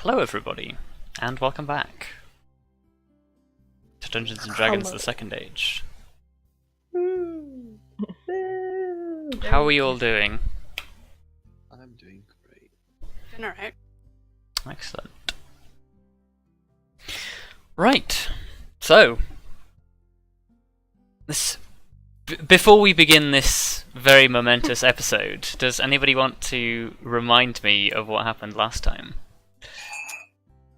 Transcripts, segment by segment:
Hello everybody, and welcome back to Dungeons & Dragons: The Second Age. How are you all doing? I'm doing great. Doing alright. Excellent. Right, so before we begin this very momentous episode, does anybody want to remind me of what happened last time?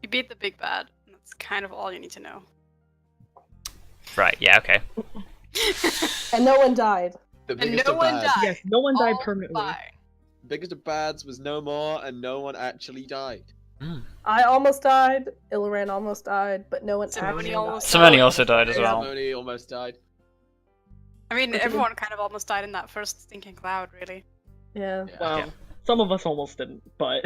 You beat the big bad. That's kind of all you need to know. Right, yeah, okay. And no one died. The And biggest no of one bads. died. Yes, no one died All permanently. fine. Biggest of bads was no more, and no one actually died. I almost died. Illiran almost died, but no one Simone actually almost died. Simone also died as well. Simone almost died. I mean, everyone kind of almost died in that first stinking cloud, really. Yeah. Well, Yeah. some of us almost didn't, but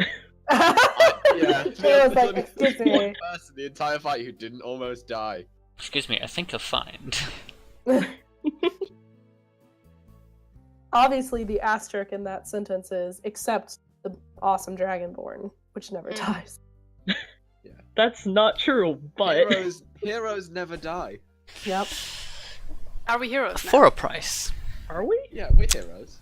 Yeah, It was like, excuse one me. person the entire fight who didn't almost die. Excuse me, I think you'll find. Obviously, the asterisk in that sentence is, except the awesome Dragonborn, which never Mm. dies. that's not true. But Heroes never die. Yep. Are we heroes now? For a price. are we? Yeah, we're heroes.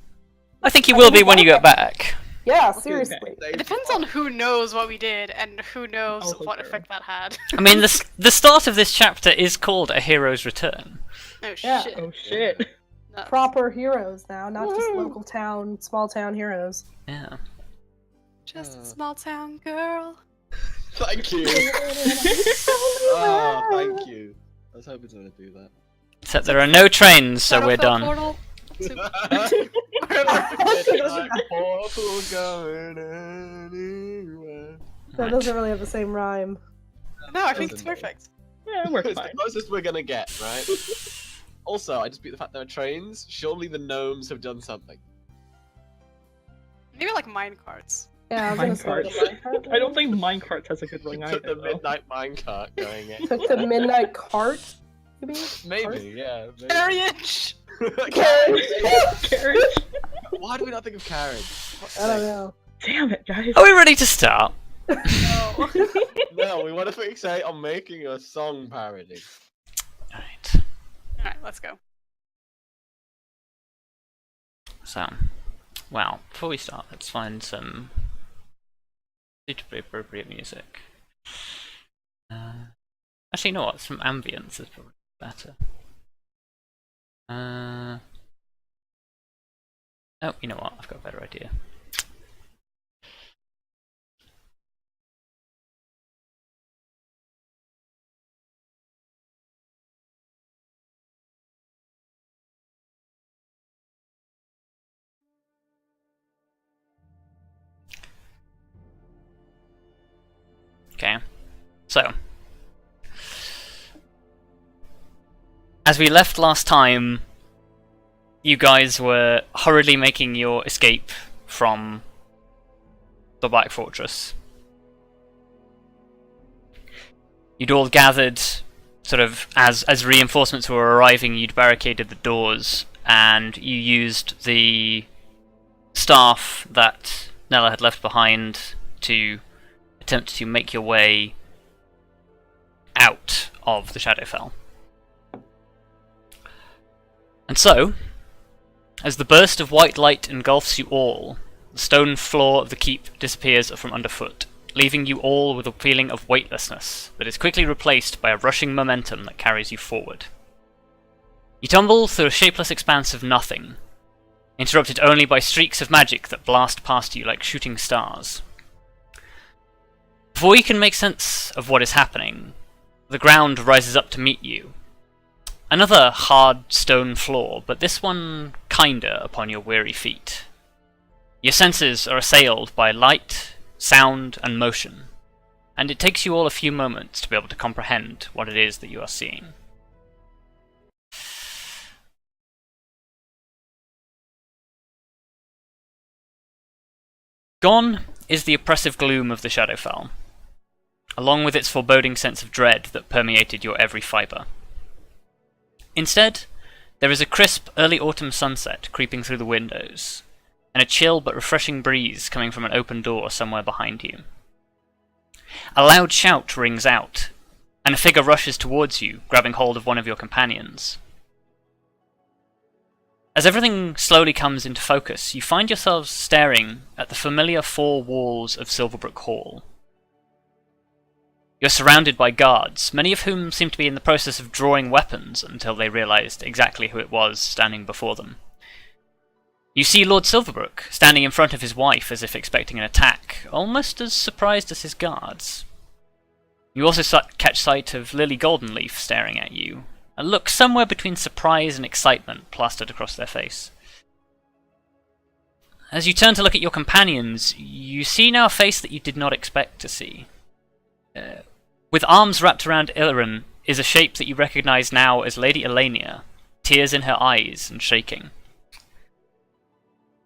I think you will be when you get back. Yeah, Okay. seriously. They It depends on who knows what we did and who knows Also what true. effect that had. I mean, the start of this chapter is called A Hero's Return. Oh Yeah. shit. Oh shit. Nuts. Proper heroes now, not just Woo. local town, small town heroes. Yeah. Just a small town girl. Thank you. Oh, thank you. I was hoping to do that. Except there are no trains, so we're Shadowfell done. Portal. Portal going anywhere. That doesn't really have the same rhyme. No, I think it's perfect. Yeah, it works It's the fine. closest we're gonna get, right? Also, I dispute the fact there are trains. Surely the gnomes have done something. Maybe like mine carts. Yeah, I was gonna say Minecarts. the I don't think Minecarts has a good ring Took either. the though. midnight minecart going in. Took the midnight cart, maybe? Maybe, yeah. Maybe. Carriage! Carriage. Why do we not think of carriage? I don't know. Damn it, guys. Are we ready to start? No. No, we want to fixate on making a song parody. Alright. Alright, let's go. So, well, before we start, let's find some suitably appropriate music. Actually, you know what? Some ambience is probably better. Oh, you know what? I've got a better idea. Okay, so as we left last time, you guys were hurriedly making your escape from the Black Fortress. You'd all gathered, sort of, as reinforcements were arriving, you'd barricaded the doors, and you used the staff that Nellur had left behind to attempt to make your way out of the Shadowfell. And so, as the burst of white light engulfs you all, the stone floor of the keep disappears from underfoot, leaving you all with a feeling of weightlessness that is quickly replaced by a rushing momentum that carries you forward. You tumble through a shapeless expanse of nothing, interrupted only by streaks of magic that blast past you like shooting stars. Before you can make sense of what is happening, the ground rises up to meet you. Another hard stone floor, but this one kinder upon your weary feet. Your senses are assailed by light, sound, and motion, and it takes you all a few moments to be able to comprehend what it is that you are seeing. Gone is the oppressive gloom of the Shadowfell, along with its foreboding sense of dread that permeated your every fibre. Instead, there is a crisp early autumn sunset creeping through the windows, and a chill but refreshing breeze coming from an open door somewhere behind you. A loud shout rings out, and a figure rushes towards you, grabbing hold of one of your companions. As everything slowly comes into focus, you find yourselves staring at the familiar four walls of Silverbrook Hall. You're surrounded by guards, many of whom seem to be in the process of drawing weapons until they realised exactly who it was standing before them. You see Lord Silverbrook standing in front of his wife as if expecting an attack, almost as surprised as his guards. You also catch sight of Lily Goldenleaf staring at you, a look somewhere between surprise and excitement plastered across their face. As you turn to look at your companions, you see now a face that you did not expect to see. With arms wrapped around Ilan is a shape that you recognise now as Lady Helena, tears in her eyes and shaking.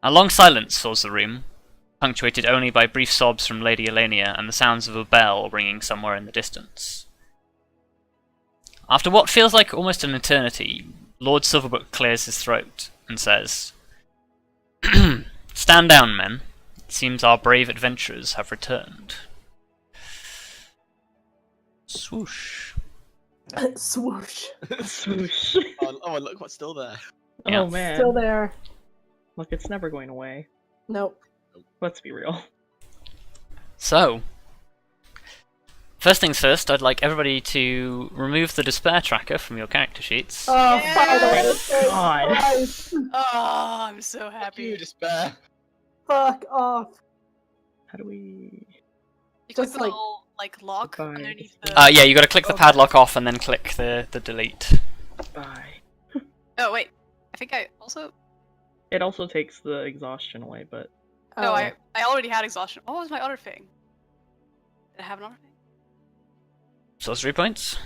A long silence fills the room, punctuated only by brief sobs from Lady Helena and the sounds of a bell ringing somewhere in the distance. After what feels like almost an eternity, Lord Silverbrook clears his throat and says, "Stand down, men. It seems our brave adventurers have returned." Swoosh. Swoosh. Swoosh. Oh, and look what's still there. Yeah. Oh man. Still there. Look, it's never going away. Nope. Let's be real. So, first things first, I'd like everybody to remove the despair tracker from your character sheets. Oh, Yeah. finally. God. Christ. Oh, I'm so You happy. despair. Fuck off. How do we... You click Just the like- little lock Goodbye. underneath the. Yeah, you gotta click the Okay. padlock off and then click the delete. Bye. Oh wait, I think I also. It also takes the exhaustion away, but... No, Oh. I already had exhaustion. What was my other thing? Did I have another thing? Sorcery points?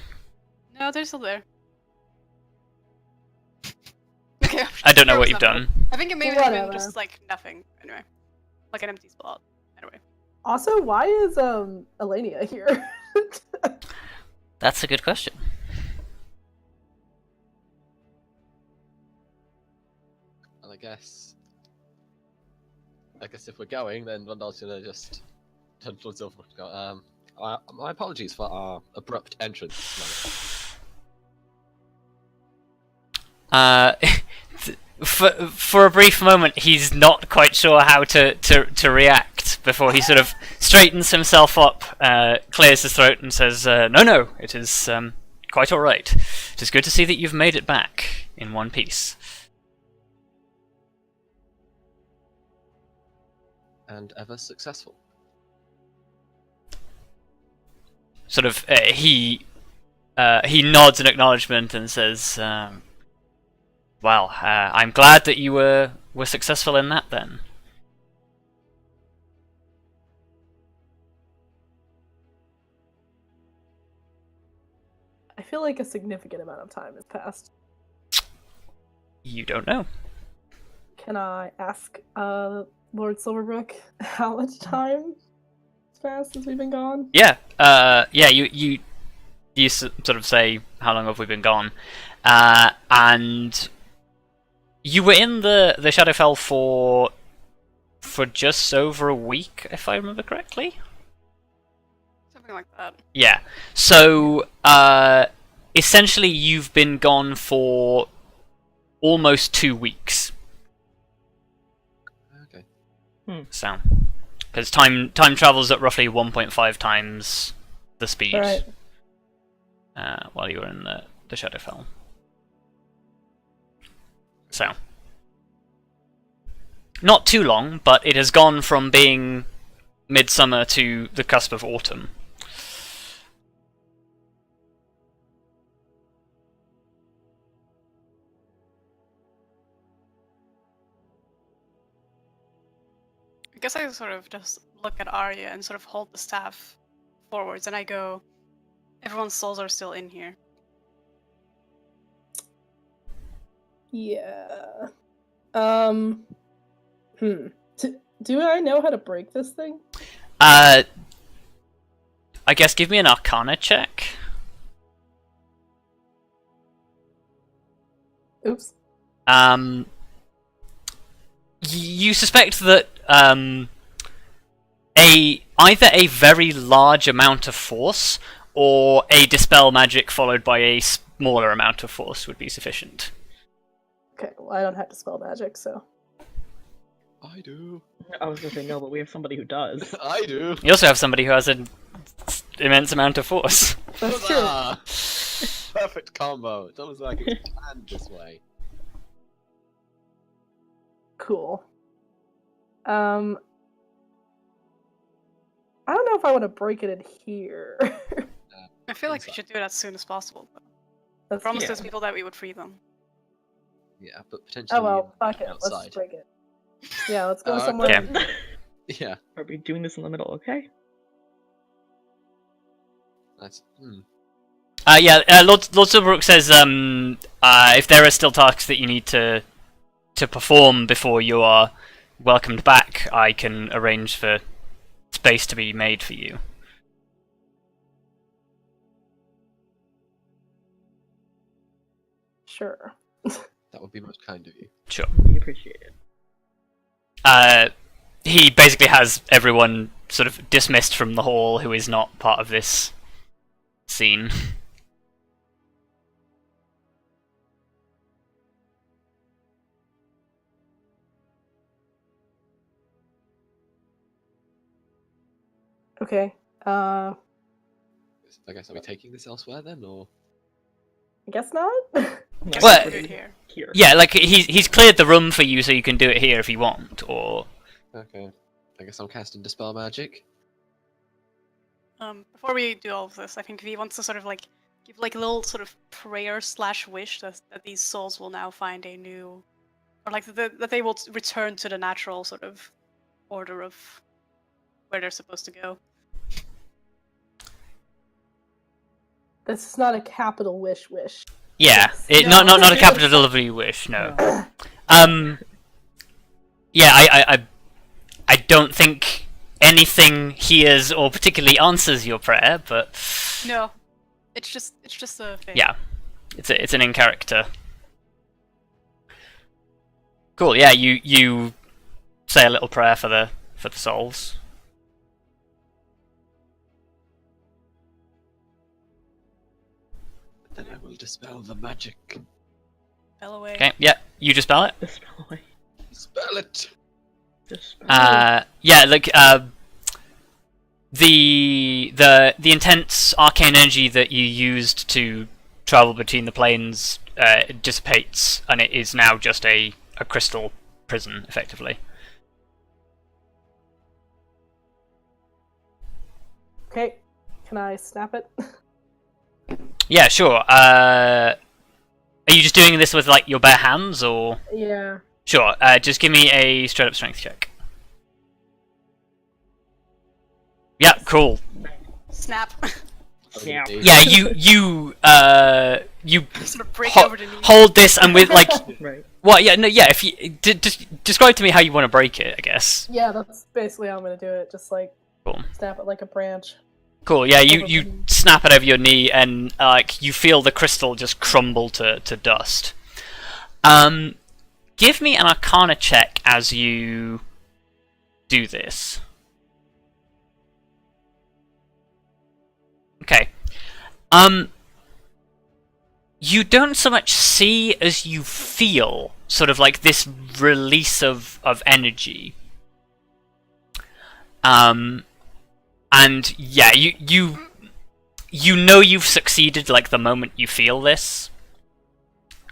No, they're still there. Okay. I'm I don't know sure it what was you've nothing. done. I think it may have been Whatever. just like nothing. Anyway, like an empty spot. Anyway. Also, why is Elenia here? That's a good question. And I guess if we're going, then Vondal's gonna just turn towards Silver. My apologies for our abrupt entrance. For a brief moment, he's not quite sure how to react before he sort of straightens himself up, clears his throat, and says, "No, it is quite all right. It is good to see that you've made it back in one piece." And ever successful. Sort of, he nods in acknowledgement and says, "Well, I'm glad that you were successful in that then." I feel like a significant amount of time has passed. You don't know. Can I ask Lord Silverbrook how much time has passed since we've been gone? Yeah, you sort of say, "How long have we been gone?" And you were in the Shadowfell for just over a week, if I remember correctly. Something like that. Yeah. So essentially, you've been gone for almost 2 weeks. Okay. So, because time travels at roughly 1.5 times the speed. Right. While you were in the Shadowfell. So, not too long, but it has gone from being midsummer to the cusp of autumn. I guess I sort of just look at Arya and sort of hold the staff forwards, and I go, "Everyone's souls are still in here." Yeah. Do I know how to break this thing? I guess give me an Arcana check. Oops. You suspect that either a very large amount of force or a dispel magic followed by a smaller amount of force would be sufficient. Okay, well, I don't have to spell magic, so. I do. I was gonna say no, but we have somebody who does. I do. You also have somebody who has an immense amount of force. That's true. Huzzah! Perfect combo. It's almost like it's planned this way. Cool. I don't know if I want to break it in here. I feel like we should do it as soon as possible. That's Promise Yeah. those people that we would free them. Yeah, but potentially. Oh well, fuck it. Let's outside. just break it. Yeah, let's go Okay. somewhere. Okay. Yeah, Are we doing this in the middle? Okay. that's. Lord Silverbrook says if there are still tasks that you need to perform before you are welcomed back, I can arrange for space to be made for you. Sure. That would be most kind of you. Sure. We appreciate it. He basically has everyone sort of dismissed from the hall who is not part of this scene. Okay. I I guess are we taking this elsewhere then, or? guess not. Guess Well, we do it here. Here. Yeah, like he's cleared the room for you, so you can do it here if you want. Or Okay. I guess I'm casting dispel magic. Before we do all of this, I think V wants to sort of like give like a little sort of prayer / wish that these souls will now find a new, or like that they will return to the natural sort of order of where they're supposed to go. This is not a capital wish. yeah, Yes. not a capital delivery wish. No. Yeah, I don't think anything hears or particularly answers your prayer, but No, it's just a thing. yeah, it's an in character. Cool. Yeah, you say a little prayer for the souls. Then I will dispel the magic. Fell away. Okay. Yeah, you just spell it. Dispel away. Spell it. Dispel. Yeah, like the intense arcane energy that you used to travel between the planes dissipates, and it is now just a crystal prison, effectively. Okay. Can I snap it? Yeah, sure. Are you just doing this with like your bare hands, or? Yeah. Sure. Just give me a straight up strength check. Yeah, cool. Snap. Yeah. Yeah, you Sort of break Ho- over the knee. hold this, and with like, Right. well, yeah, no, yeah. If you describe to me how you want to break it, I guess. Yeah, that's basically how I'm gonna do it. Just like Cool. snap it like a branch. Cool. Yeah, you Over. snap it over your knee, and like you feel the crystal just crumble to dust. Give me an Arcana check as you do this. Okay. You don't so much see as you feel sort of like this release of energy. And yeah, you know you've succeeded like the moment you feel this.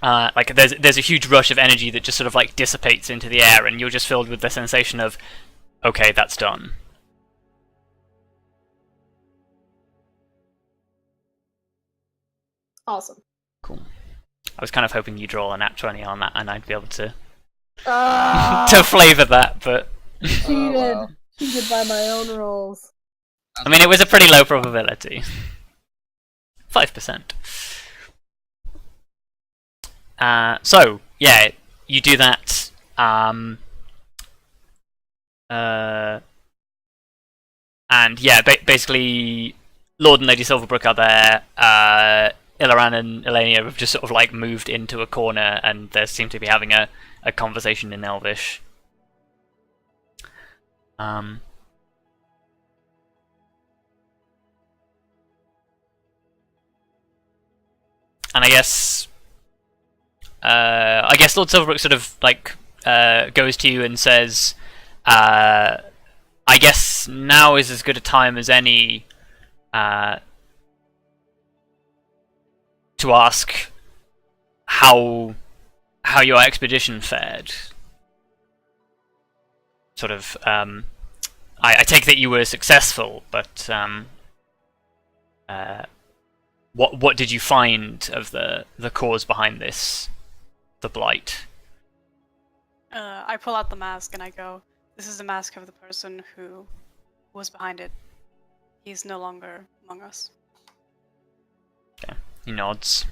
Like there's a huge rush of energy that just sort of like dissipates into the air, and you're just filled with the sensation of, okay, that's done. Awesome. Cool. I was kind of hoping you'd roll a nat 20 on that, and I'd be able to Ah, to flavour that, but cheated. wow. Cheated by my own rolls. I mean it was a pretty low probability. 5%. So yeah, you do that. And yeah, basically, Lord and Lady Silverbrook are there. Ilaran and Helena have just sort of like moved into a corner, and they seem to be having a conversation in Elvish. I guess Lord Silverbrook sort of like goes to you and says, "I guess now is as good a time as any to ask how your expedition fared." Sort of. I take that you were successful, but what did you find of the cause behind this, the blight? I pull out the mask and I go, "This is the mask of the person who was behind it. He's no longer among us." Okay. He nods.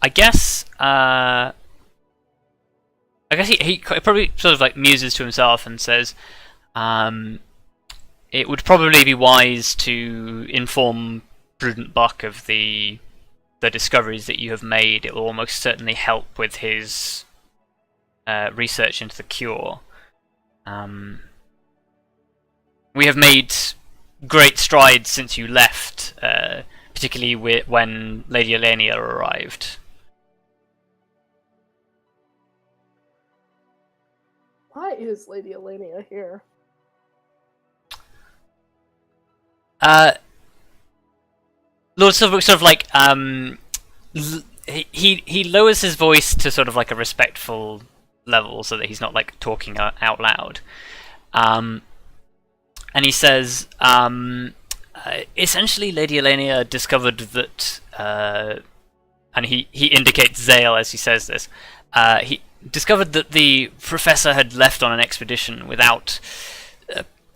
I guess he probably sort of like muses to himself and says, it would probably be wise to inform Prudent Buck of the discoveries that you have made. It will almost certainly help with his research into the cure. We have made great strides since you left, particularly when Lady Helena arrived. Why is Lady Helena here? Lord Silverbrook sort of like he lowers his voice to sort of like a respectful level so that he's not like talking out loud, and he says, essentially Lady Helena discovered that, and he indicates Zale as he says this, he discovered that the professor had left on an expedition without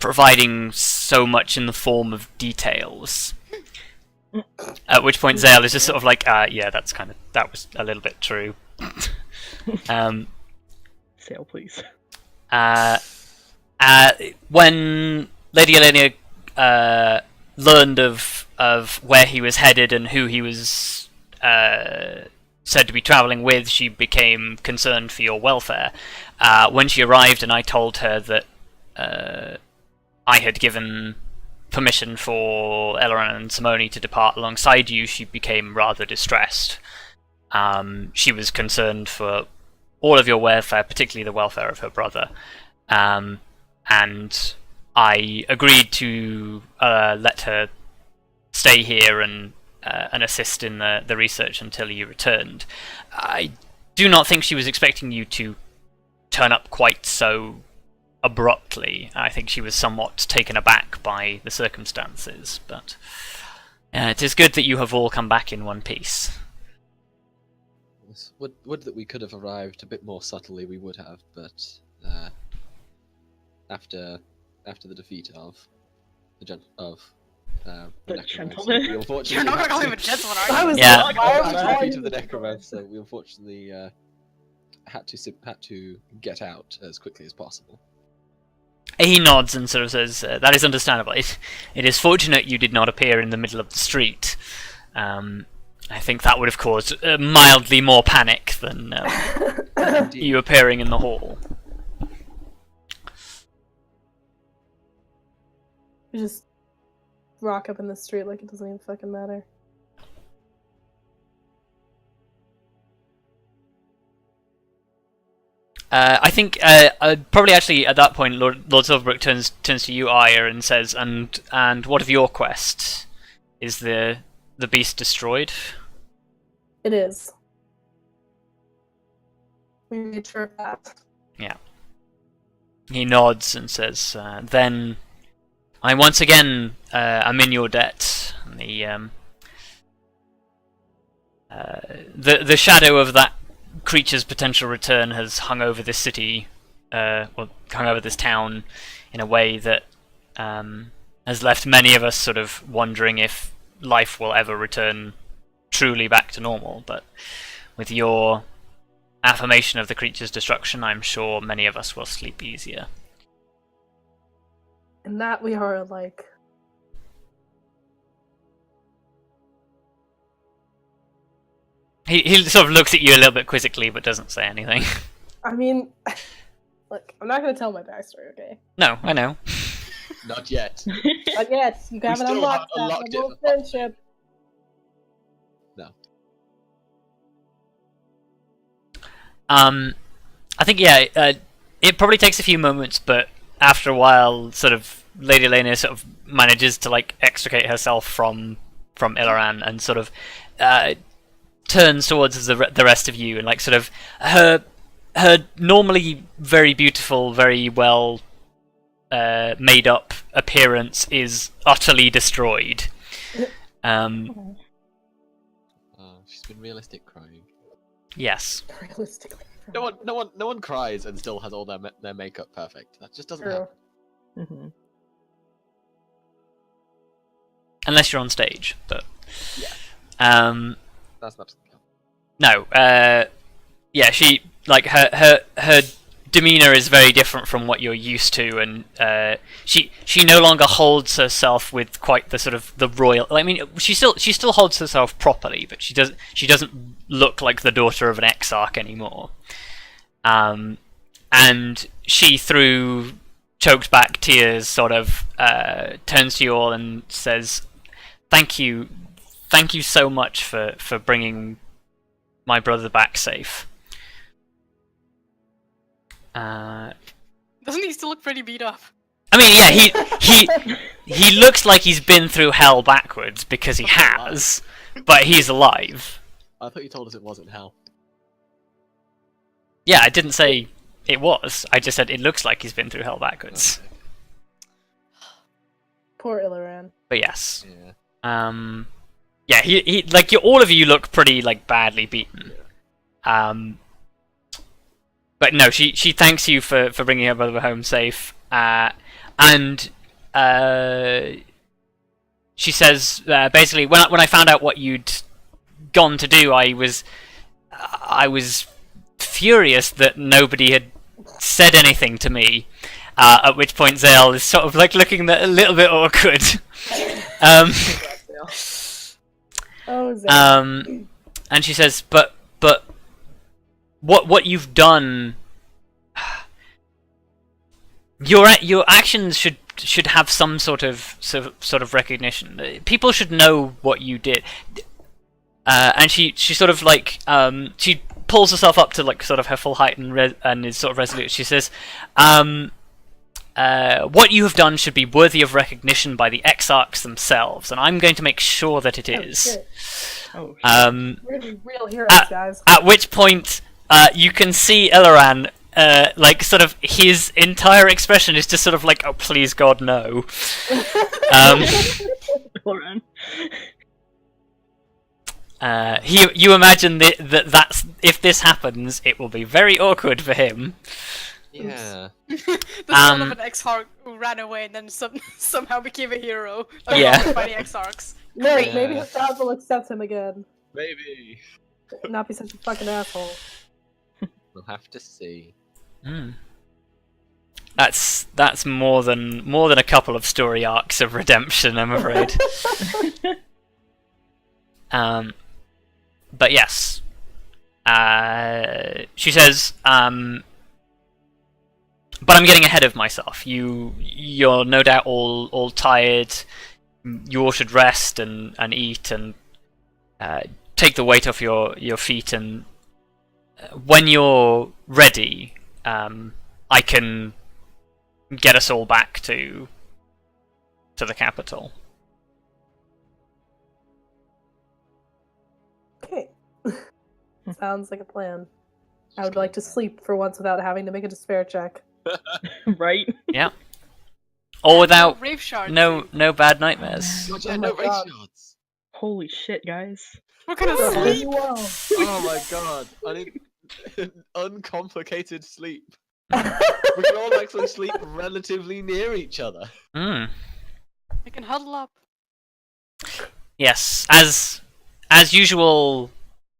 providing so much in the form of details. At which point Zale is just sort of like, yeah, that was a little bit true. Sale, please. When Lady Helena learned of where he was headed and who he was said to be travelling with, she became concerned for your welfare. When she arrived and I told her that I had given permission for Elrond and Simone to depart alongside you, she became rather distressed. She was concerned for all of your welfare, particularly the welfare of her brother. And I agreed to let her stay here and assist in the research until you returned. I do not think she was expecting you to turn up quite so abruptly. I think she was somewhat taken aback by the circumstances, but it is good that you have all come back in one piece. Would that we could have arrived a bit more subtly, we would have, but after the defeat of the gentleman. we unfortunately You're not gonna call him a gentleman, are you? I was Yeah. after the defeat of the necromancer, we unfortunately had to get out as quickly as possible. He nods and sort of says, that is understandable. It is fortunate you did not appear in the middle of the street. I think that would have caused mildly more panic than you appearing in the hall. We just rock up in the street like it doesn't even fucking matter. I think probably actually at that point Lord Silverbrook turns to you, Arya, and says, and what of your quest? Is the beast destroyed? It is. We made sure of that. Yeah. He nods and says, then I once again am in your debt. The shadow of that creature's potential return has hung over this city, hung over this town in a way that has left many of us sort of wondering if life will ever return truly back to normal. But with your affirmation of the creature's destruction, I'm sure many of us will sleep easier. And that we are like... He sort of looks at you a little bit quizzically, but doesn't say anything. I mean, look, I'm not gonna tell my backstory, okay? No, I know. Not yet. But yes, you haven't still unlocked haven't that unlocked level it. of friendship. No. I think it probably takes a few moments, but after a while, sort of Lady Elena sort of manages to like extricate herself from Ilaran and sort of turns towards the rest of you, and like sort of her normally very beautiful, very well made up appearance is utterly destroyed. She's been realistic crying. Yes. Realistically. No one cries and still has all their makeup perfect. That just doesn't happen. Mm-hmm. Unless you're on stage, but Yeah. That's not. no. Yeah, she like her demeanor is very different from what you're used to, and she no longer holds herself with quite the sort of the royal. I mean, she still holds herself properly, but she doesn't look like the daughter of an exarch anymore. And she, through choked back tears, sort of turns to you all and says, thank you so much for bringing my brother back safe. Doesn't he still look pretty beat up? I mean, yeah, he looks like he's been through hell backwards, because he has, but he's alive. I thought you told us it wasn't hell. Yeah, I didn't say it was. I just said it looks like he's been through hell backwards. Okay. Poor Ilaran. But yes. Yeah. Yeah, he like all of you look pretty like badly beaten. But no, she thanks you for bringing her brother home safe. And she says basically when I found out what you'd gone to do, I was furious that nobody had said anything to me. At which point Zale is sort of like looking a little bit awkward. Oh, Zale. And she says, but what you've done, your actions should have some sort of recognition. People should know what you did. And she sort of like she pulls herself up to like sort of her full height and is sort of resolute. She says, what you have done should be worthy of recognition by the exarchs themselves, and I'm going to make sure that it is. Oh, We're gonna be real heroes, guys. At which point, you can see Ilaran, like sort of his entire expression is just sort of like, oh please God no. Lauren. You imagine that's if this happens, it will be very awkward for him. Yeah. The son of an exarch who ran away and then somehow became a hero. Yeah. By the exarchs. Look, Yeah. maybe his dad will accept him again. Maybe. Not be such a fucking asshole. We'll have to see. That's more than a couple of story arcs of redemption, I'm afraid. But yes, she says, but I'm getting ahead of myself. You're no doubt all tired. You all should rest and eat and take the weight off your feet. And when you're ready, I can get us all back to the capital. Okay. Sounds like a plan. I would like to sleep for once without having to make a despair check. Right? Yeah. Or without Rave shard. no bad nightnomers. God, Oh yeah, my no race God. shots. Holy shit, guys. What kind of Are sleep? you well? Oh my God. I need uncomplicated sleep. We can all actually sleep relatively near each other. Mm. I can huddle up. Yes, as usual,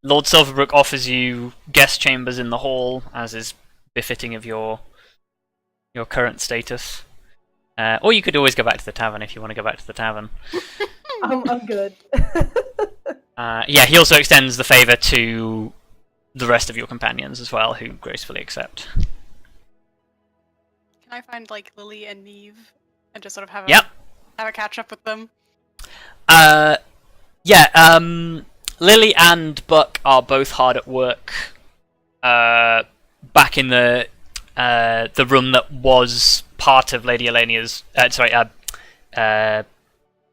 Lord Silverbrook offers you guest chambers in the hall, as is befitting of your current status. Or you could always go back to the tavern if you want to go back to the tavern. I'm good. Yeah, he also extends the favour to the rest of your companions as well, who gracefully accept. Can I find like Lily and Neve and just sort of have Yep. a catch up with them. Yeah. Lily and Buck are both hard at work. Back in the room that was part of Lady Elena's.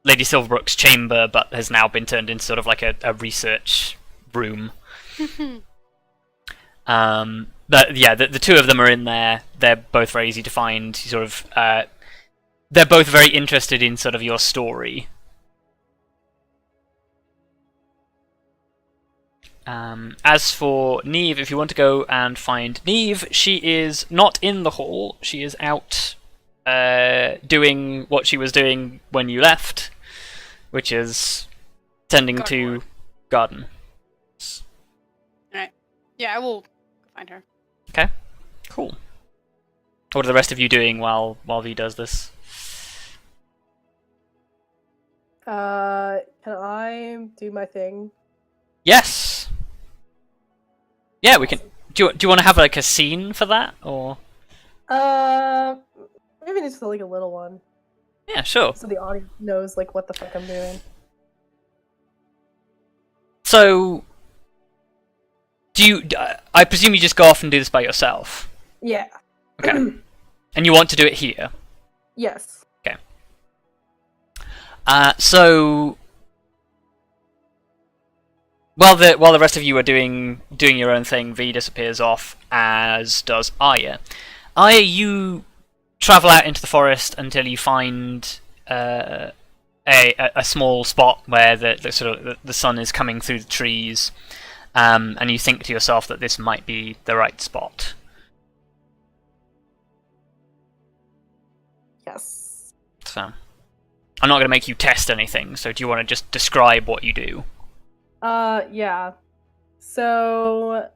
Lady Silverbrook's chamber, but has now been turned into sort of like a research room. But yeah, the two of them are in there. They're both very easy to find. Sort of, they're both very interested in sort of your story. As for Neve, if you want to go and find Neve, she is not in the hall. She is out doing what she was doing when you left, which is tending to garden. Alright. Yeah, I will find her. Okay, cool. What are the rest of you doing while V does this? Can I do my thing? Yes. Yeah, we can. Do you want to have like a scene for that, or? Maybe just like a little one, Yeah, sure. so the audience knows like what the fuck I'm doing. So, do you? I presume you just go off and do this by yourself. Yeah. Okay. And you want to do it here. Yes. Okay. So, while the rest of you are doing your own thing, V disappears off, as does Arya. Arya, you travel out into the forest until you find a small spot where the sun is coming through the trees, and you think to yourself that this might be the right spot. Yes. So, I'm not going to make you test anything. So, do you want to just describe what you do? Yeah. So.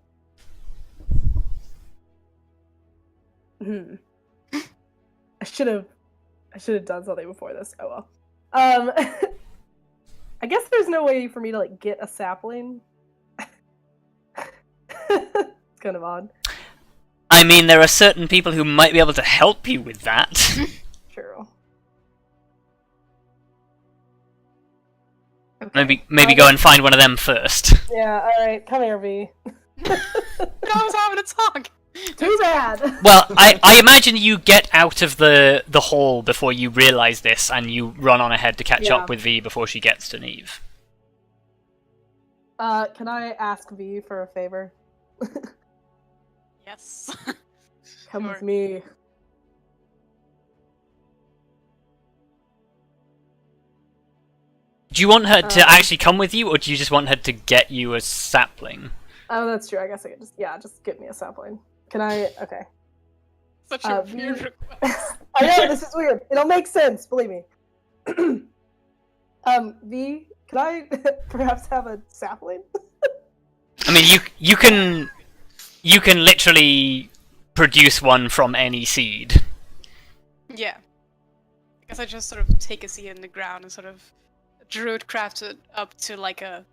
I should have done something before this. Oh well. I guess there's no way for me to like get a sapling. It's kind of odd. I mean, there are certain people who might be able to help you with that. True. Maybe go and find one of them first. Yeah, alright, come here, V. I was having a talk! Too bad! Well, I imagine you get out of the hall before you realise this, and you run on ahead to catch Yeah. up with V before she gets to Neve. Can I ask V for a favor? Yes. Come Sure. with me. Do you want her to actually come with you, or do you just want her to get you a sapling? Oh, that's true. I guess I could just get me a sapling. Can I? Okay. Such a V- weird request. I know, this is weird. It'll make sense, believe me. V, can I perhaps have a sapling? I mean, you can literally produce one from any seed. Yeah. I guess I just sort of take a seed in the ground and sort of druid craft it up to like a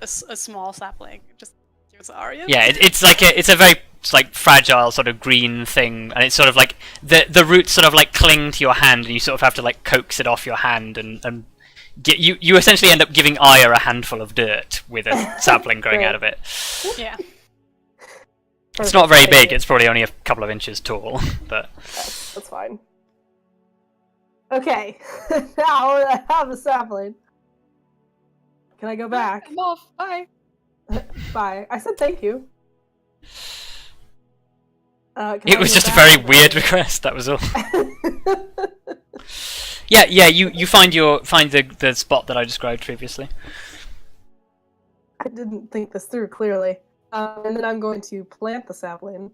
small sapling. Just give it to Arya. Yeah, it's a very fragile sort of green thing, and it's sort of like the roots sort of like cling to your hand, and you sort of have to like coax it off your hand, and get you essentially end up giving Arya a handful of dirt with a sapling growing out of it. Yeah. It's not very big. It's probably only a couple of inches tall, but That's fine. Okay, now I have a sapling. Can I go back? I'm off. Bye. Bye. I said thank you. it was just a very weird request. That was all. Yeah, you find the spot that I described previously. I didn't think this through clearly. And then I'm going to plant the sapling.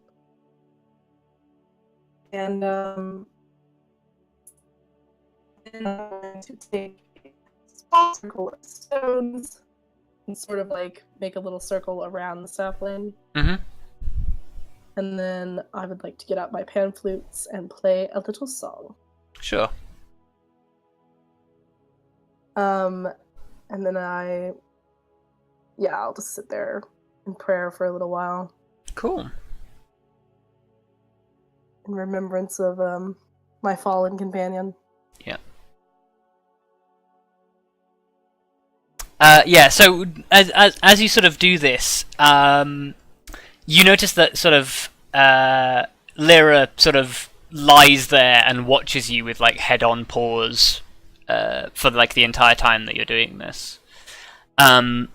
And then I'm going to take a small circle of stones and sort of like make a little circle around the sapling. Mm-hmm. And then I would like to get out my pan flutes and play a little song. Sure. And then I'll just sit there in prayer for a little while Cool. in remembrance of my fallen companion. Yeah, so as you sort of do this, you notice that sort of Lyra sort of lies there and watches you with like head-on paws for like the entire time that you're doing this. And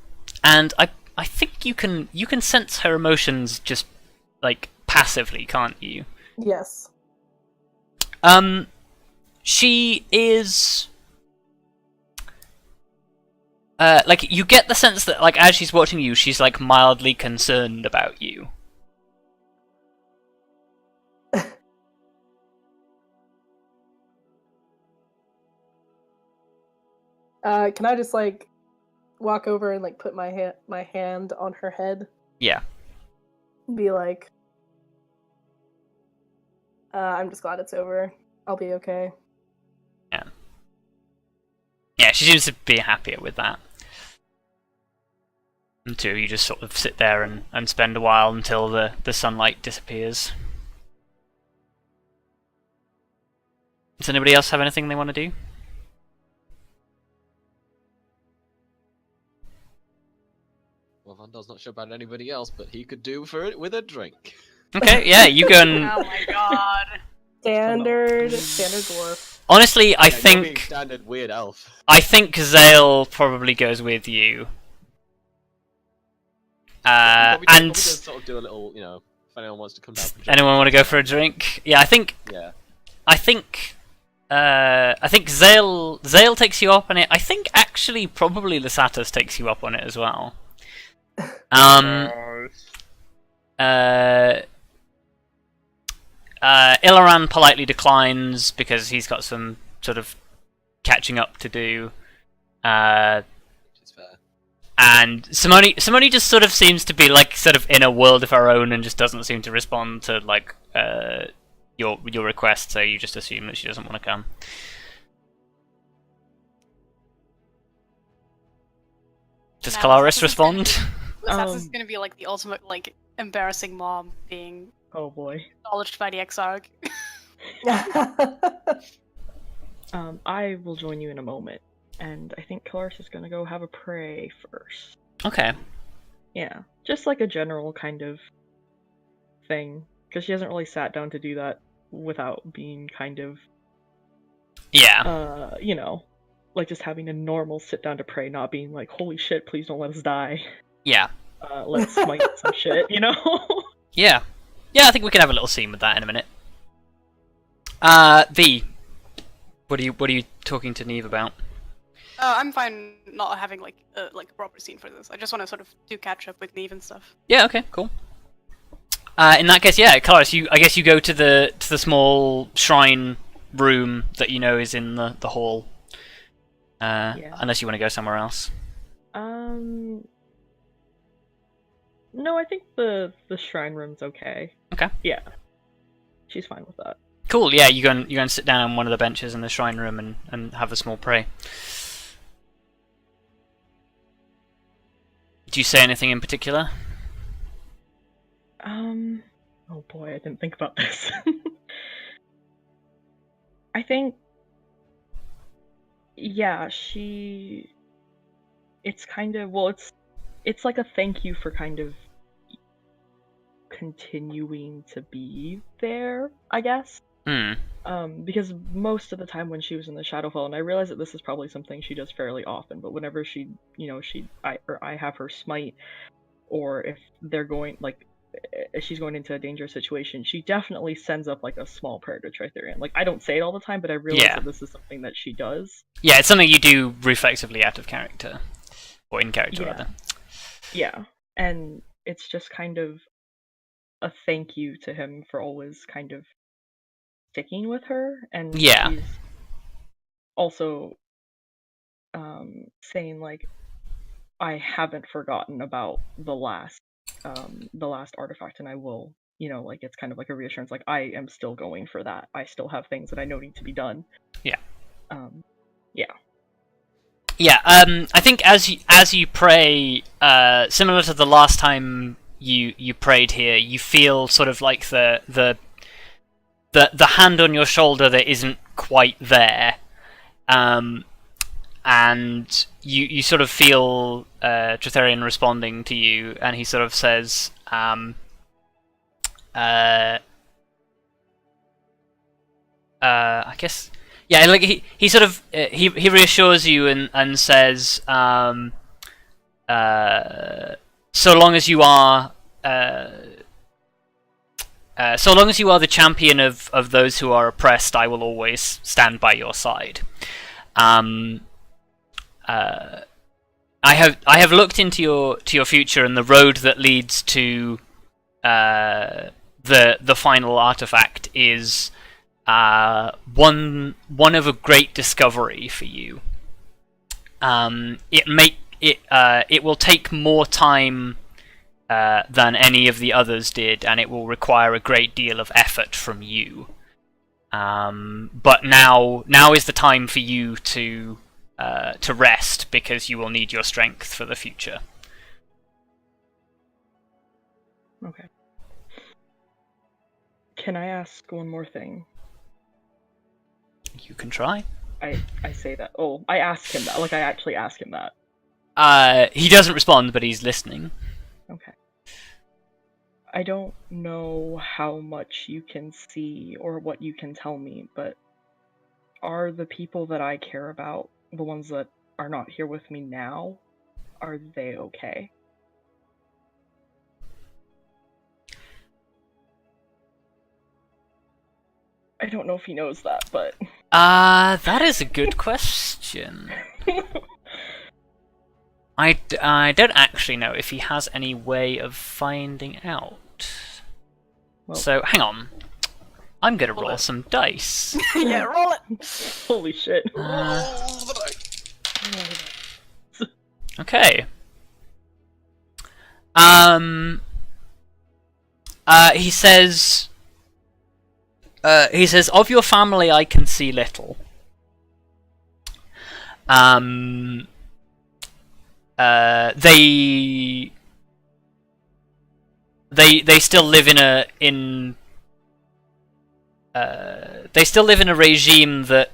I think you can sense her emotions just like passively, can't you? Yes. She is. Like, you get the sense that, like, as she's watching you, she's, like, mildly concerned about you. Can I just, like, walk over and, like, put my hand on her head? Yeah. Be like, I'm just glad it's over. I'll be okay. Yeah. Yeah, she seems to be happier with that. And two, you just sort of sit there and spend a while until the sunlight disappears. Does anybody else have anything they want to do? Well, Vondal's not sure about anybody else, but he could do for it with a drink. Okay, yeah, you go and... Oh my god. Standard dwarf. Honestly, I Yeah, you're being think... standard weird elf. I think Zale probably goes with you. Probably And just sort of do a little, you know, if anyone wants to come down. For a drink. anyone want to go for a drink? Yeah, I think Zale takes you up on it. I think actually probably Lysatus takes you up on it as well. Ilaran politely declines because he's got some sort of catching up to do. Which is fair. And Simone just sort of seems to be like sort of in a world of her own and just doesn't seem to respond to like your request, so you just assume that she doesn't want to come. Does Now, Kelariis this is respond? This is gonna be like the ultimate like embarrassing mom being Oh boy. acknowledged by the Exarch. I will join you in a moment, and I think Kelariis is gonna go have a pray first. Okay. Yeah, just like a general kind of thing, because she hasn't really sat down to do that without being kind of, Yeah. you know, like just having a normal sit down to pray, not being like, holy shit, please don't let us die. Yeah. Let's smite some shit, you know? Yeah. Yeah, I think we can have a little scene with that in a minute. V, what are you talking to Neve about? I'm fine not having like a proper scene for this. I just want to sort of do catch up with Neve and stuff. Yeah, okay, cool. In that case, yeah, Kelariis, I guess you go to the small shrine room that you know is in the hall. Yeah. Unless you want to go somewhere else. No, I think the shrine room's okay. Okay. Yeah. She's fine with that. Cool, yeah, you go and sit down on one of the benches in the shrine room and have a small pray. Do you say anything in particular? Oh boy, I didn't think about this. I think, yeah, it's kind of, well, it's like a thank you for kind of continuing to be there, I guess. Because most of the time when she was in the Shadowfell, and I realize that this is probably something she does fairly often, but whenever I have her smite, or if they're going, like, if she's going into a dangerous situation, she definitely sends up like a small prayer to Tritherion. Like, I don't say it all the time, but I realize that this is something that she does. Yeah, it's something you do reflexively out of character. Or in character, rather. Yeah, and it's just kind of a thank you to him for always kind of sticking with her, and Yeah. he's also saying like, I haven't forgotten about the last artifact, and I will, you know, like, it's kind of like a reassurance, like, I am still going for that. I still have things that I know need to be done. Yeah. Yeah. Yeah, I think as you pray, similar to the last time you prayed here, you feel sort of like the the hand on your shoulder that isn't quite there, and you sort of feel Tretherian responding to you, and he sort of says, I guess, yeah, like he sort of he reassures you and says, so long as you are the champion of those who are oppressed, I will always stand by your side. I have looked into your future, and the road that leads to the final artifact is one of a great discovery for you. It will take more time than any of the others did, and it will require a great deal of effort from you. But now is the time for you to rest, because you will need your strength for the future. Okay. Can I ask one more thing? You can try. I say that. Oh, I ask him that. Like, I actually ask him that. He doesn't respond, but he's listening. Okay. I don't know how much you can see or what you can tell me, but are the people that I care about, the ones that are not here with me now, are they okay? I don't know if he knows that, but... That is a good question. I don't actually know if he has any way of finding out. Well, so, hang on. I'm gonna roll some dice. Yeah, roll it! holy shit. Okay. He says, of your family I can see little. They still live in a regime that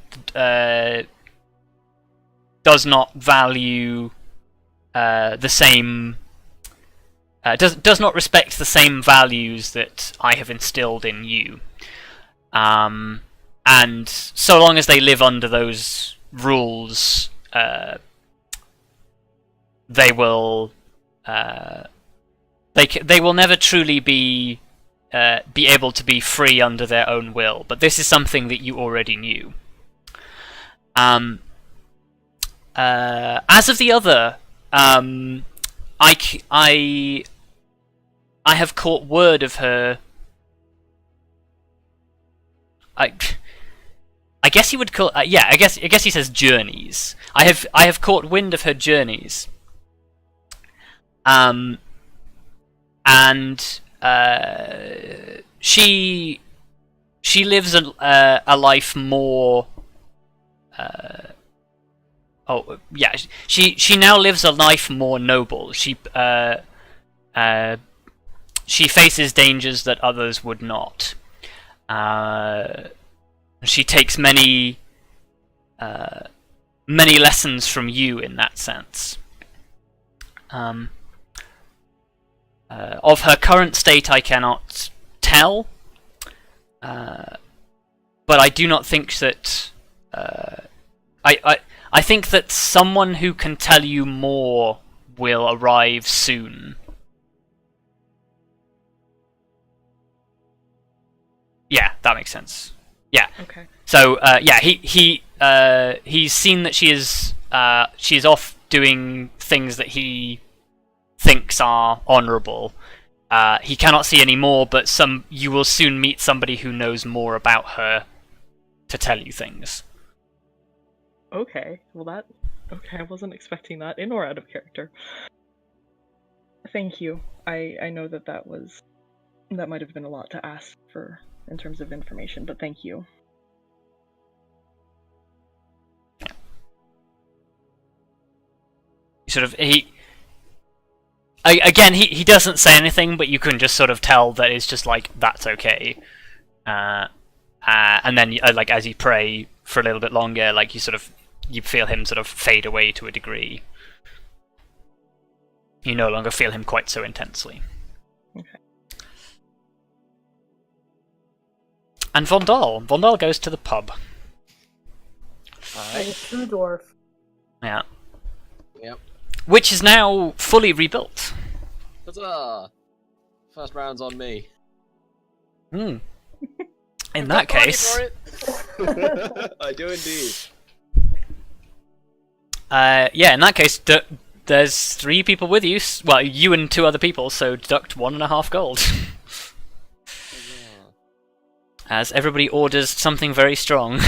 does not value the same does not respect the same values that I have instilled in you. And so long as they live under those rules, they will they will never truly be able to be free under their own will. But this is something that you already knew. As of the other, I have caught word of her. I guess you would call yeah. I guess he says journeys. I have caught wind of her journeys. And she lives a life more. She now lives a life more noble. She faces dangers that others would not. She takes many lessons from you in that sense. Of her current state I cannot tell, but I do not think that I think that someone who can tell you more will arrive soon. Yeah, that makes sense. Yeah. Okay. So yeah, he's seen that she is off doing things that he thinks are honourable. He cannot see any more, but you will soon meet somebody who knows more about her to tell you things. Okay, well okay, I wasn't expecting that, in or out of character. Thank you. I know that might have been a lot to ask for in terms of information, but thank you. Sort of he doesn't say anything, but you can just sort of tell that it's just like, that's okay. and then like as you pray for a little bit longer, like you feel him sort of fade away to a degree. You no longer feel him quite so intensely. Okay. And Vondal goes to the pub. Like a true dwarf. Yeah. Yep. Which is now fully rebuilt. Huzzah! First round's on me. In I've that got money case, for it. I do indeed. yeah. In that case, there's 3 people with you. Well, you and 2 other people. So deduct 1.5 gold. As everybody orders something very strong.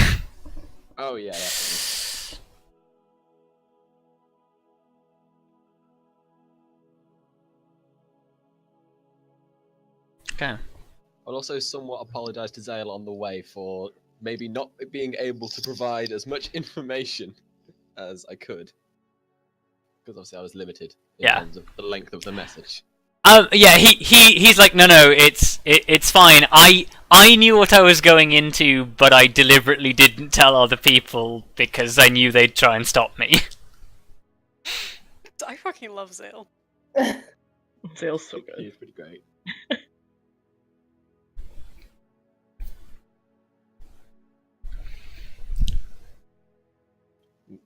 Oh yeah, that's Okay. I'll also somewhat apologise to Zale on the way for maybe not being able to provide as much information as I could. Because obviously I was limited in terms of the length of the message. Yeah, he's like, no, it's fine. I knew what I was going into, but I deliberately didn't tell other people because I knew they'd try and stop me. I fucking love Zale. Zale's so good. He's pretty great.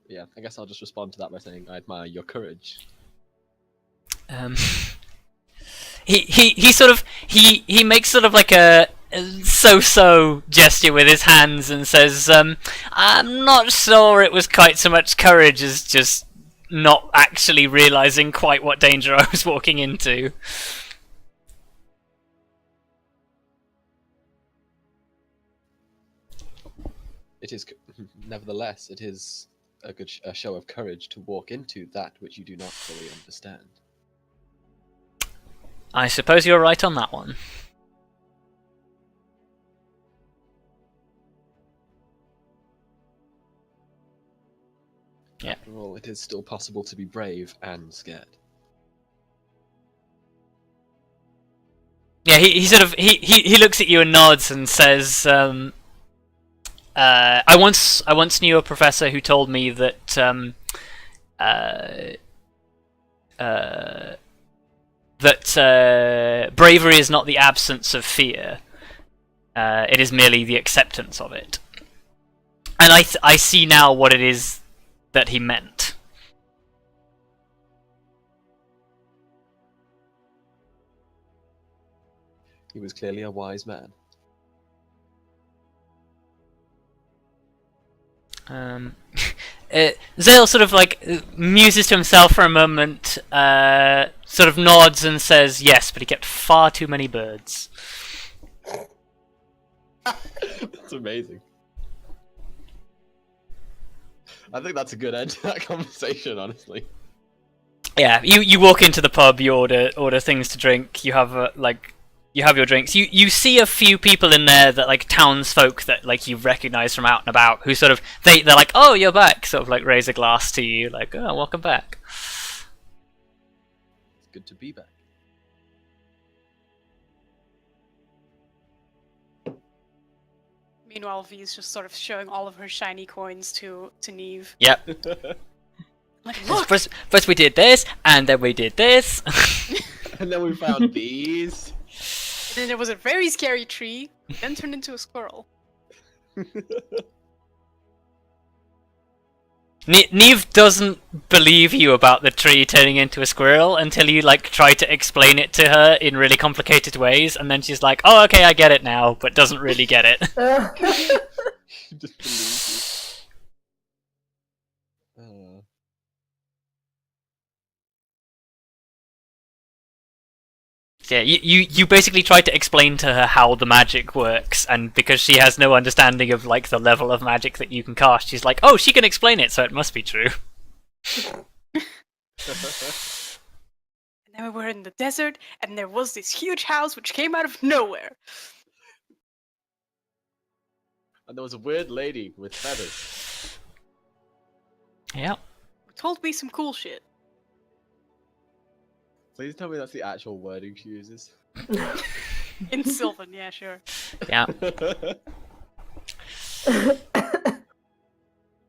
Yeah, I guess I'll just respond to that by saying I admire your courage. He sort of he makes sort of like a so gesture with his hands and says, I'm not sure it was quite so much courage as just not actually realizing quite what danger I was walking into. It is, nevertheless, it is a good a show of courage to walk into that which you do not fully understand. I suppose you're right on that one. Yeah. After all, it is still possible to be brave and scared. Yeah, he sort of he looks at you and nods and says, I once knew a professor who told me that bravery is not the absence of fear. It is merely the acceptance of it. And I see now what it is that he meant. He was clearly a wise man. Zale sort of like muses to himself for a moment, sort of nods and says yes, but he kept far too many birds. That's amazing. I think that's a good end to that conversation, honestly. Yeah, you walk into the pub, you order things to drink, you have you have your drinks. You see a few people in there that like townsfolk that like you recognise from out and about, who sort of they're like, oh, you're back, sort of like raise a glass to you, like, oh, welcome back. It's good to be back. Meanwhile, V's just sort of showing all of her shiny coins to Neve. Yep. Like, look! First we did this, and then we did this. And then we found these. And then there was a very scary tree, then turned into a squirrel. Neve doesn't believe you about the tree turning into a squirrel until you like try to explain it to her in really complicated ways, and then she's like, "Oh, okay, I get it now," but doesn't really get it. She just believes you. Yeah, you basically try to explain to her how the magic works, and because she has no understanding of like the level of magic that you can cast, she's like, "Oh, she can explain it, so it must be true." And then we were in the desert, and there was this huge house which came out of nowhere. And there was a weird lady with feathers. Yeah. Told me some cool shit. Please tell me that's the actual wording she uses. In Sylvan, yeah, sure. Yeah.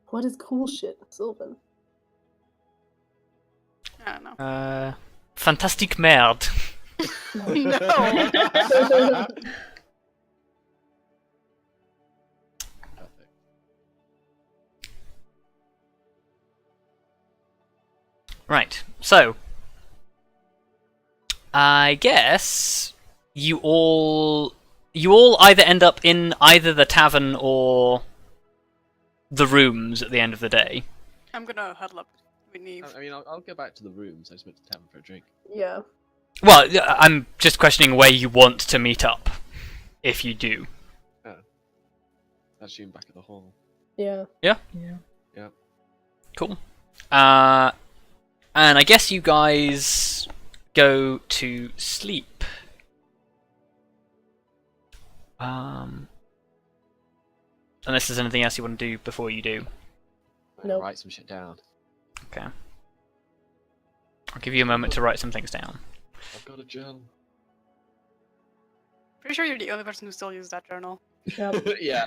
What is cool shit, Sylvan? I don't know. Fantastic merde. No. Perfect. Right, so I guess you all either end up in either the tavern or the rooms at the end of the day. I'm gonna huddle up with Neve. I mean, I'll go back to the rooms. I just went to the tavern for a drink. Yeah. Well, I'm just questioning where you want to meet up, if you do. That's you back at the hall. Yeah. Yeah? Yeah. Cool. And I guess you guys go to sleep. Unless there's anything else you want to do before you do. Nope. Write some shit down. Okay. I'll give you a moment to write some things down. I've got a journal. Pretty sure you're the only person who still uses that journal. Yep. Yeah.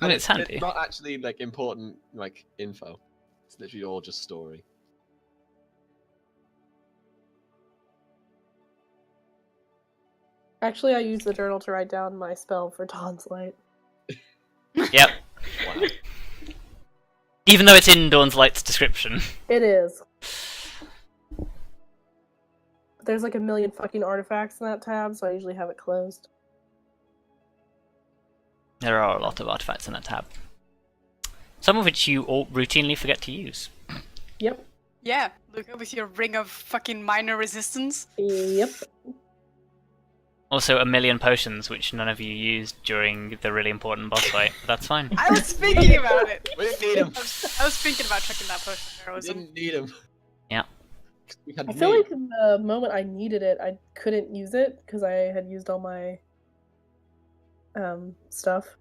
And it's handy. It's not actually like important like info. It's literally all just story. Actually, I use the journal to write down my spell for Dawn's Light. Yep. Wow. Even though it's in Dawn's Light's description. It is. There's like a million fucking artifacts in that tab, so I usually have it closed. There are a lot of artifacts in that tab. Some of which you all routinely forget to use. Yep. Yeah, Luka, with your ring of fucking minor resistance. Yep. Also, a million potions, which none of you used during the really important boss fight. But that's fine. I was thinking about it. We didn't need him. I was thinking about chucking that potion of We heroism. didn't need him. Yeah. We had I feel me. like in the moment I needed it, I couldn't use it because I had used all my stuff.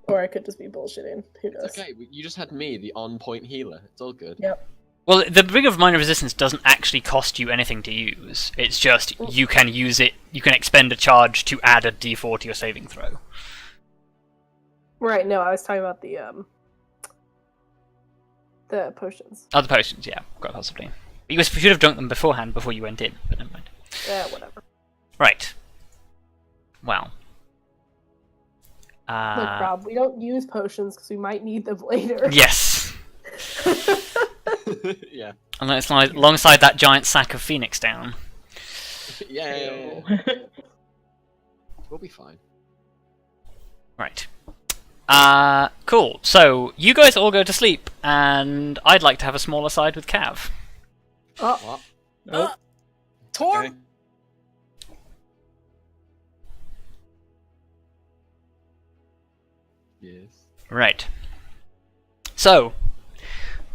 Or I could just be bullshitting. Who knows? It's okay. You just had me, the on-point healer. It's all good. Yep. Well, the Ring of Minor Resistance doesn't actually cost you anything to use. It's just you can use it, you can expend a charge to add a d4 to your saving throw. Right, no, I was talking about the potions. Other potions, yeah, quite possibly. But you should have drunk them beforehand, before you went in, but never mind. Yeah, whatever. Right. Wow. Look, Rob, we don't use potions because we might need them later. Yes. Yeah. Alongside that giant sack of Phoenix down. Yeah. We'll be fine. Right. Cool. So, you guys all go to sleep, and I'd like to have a small aside with Cav. Oh, What? Nope. Torm! Okay. Yes. Right. So,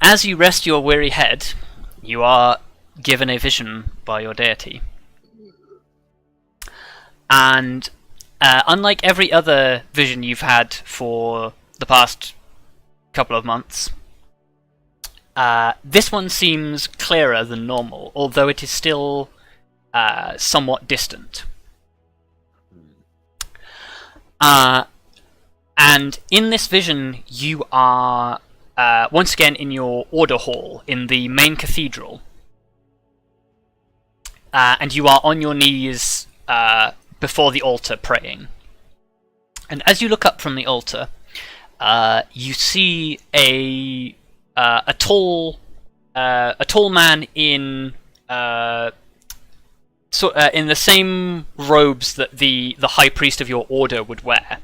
as you rest your weary head, you are given a vision by your deity. And unlike every other vision you've had for the past couple of months, this one seems clearer than normal, although it is still somewhat distant. And in this vision, you are once again in your order hall in the main cathedral. And you are on your knees before the altar praying. And as you look up from the altar, you see a tall man in in the same robes that the high priest of your order would wear,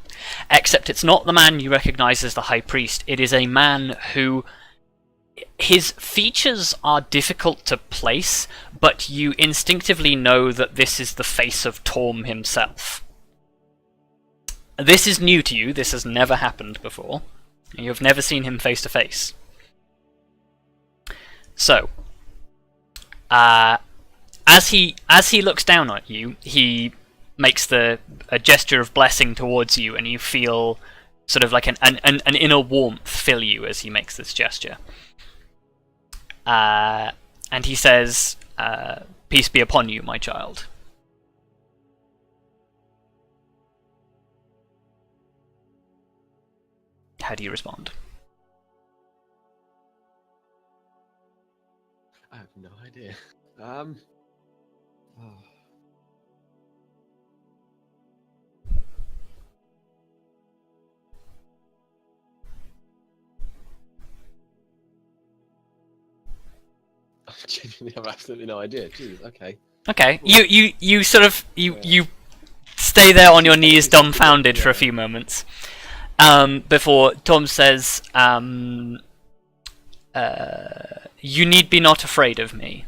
except it's not the man you recognize as the high priest. It is a man who, his features are difficult to place, but you instinctively know that this is the face of Torm himself. This is new to you. This has never happened before. You've never seen him face to face. So, as he looks down at you, he makes a gesture of blessing towards you, and you feel sort of like an inner warmth fill you as he makes this gesture. And he says, "Peace be upon you, my child." How do you respond? I have no idea. Oh. I genuinely have absolutely no idea. Jeez, okay. Okay, you sort of you stay there on your knees, dumbfounded for a few moments, before Tom says, "You need be not afraid of me."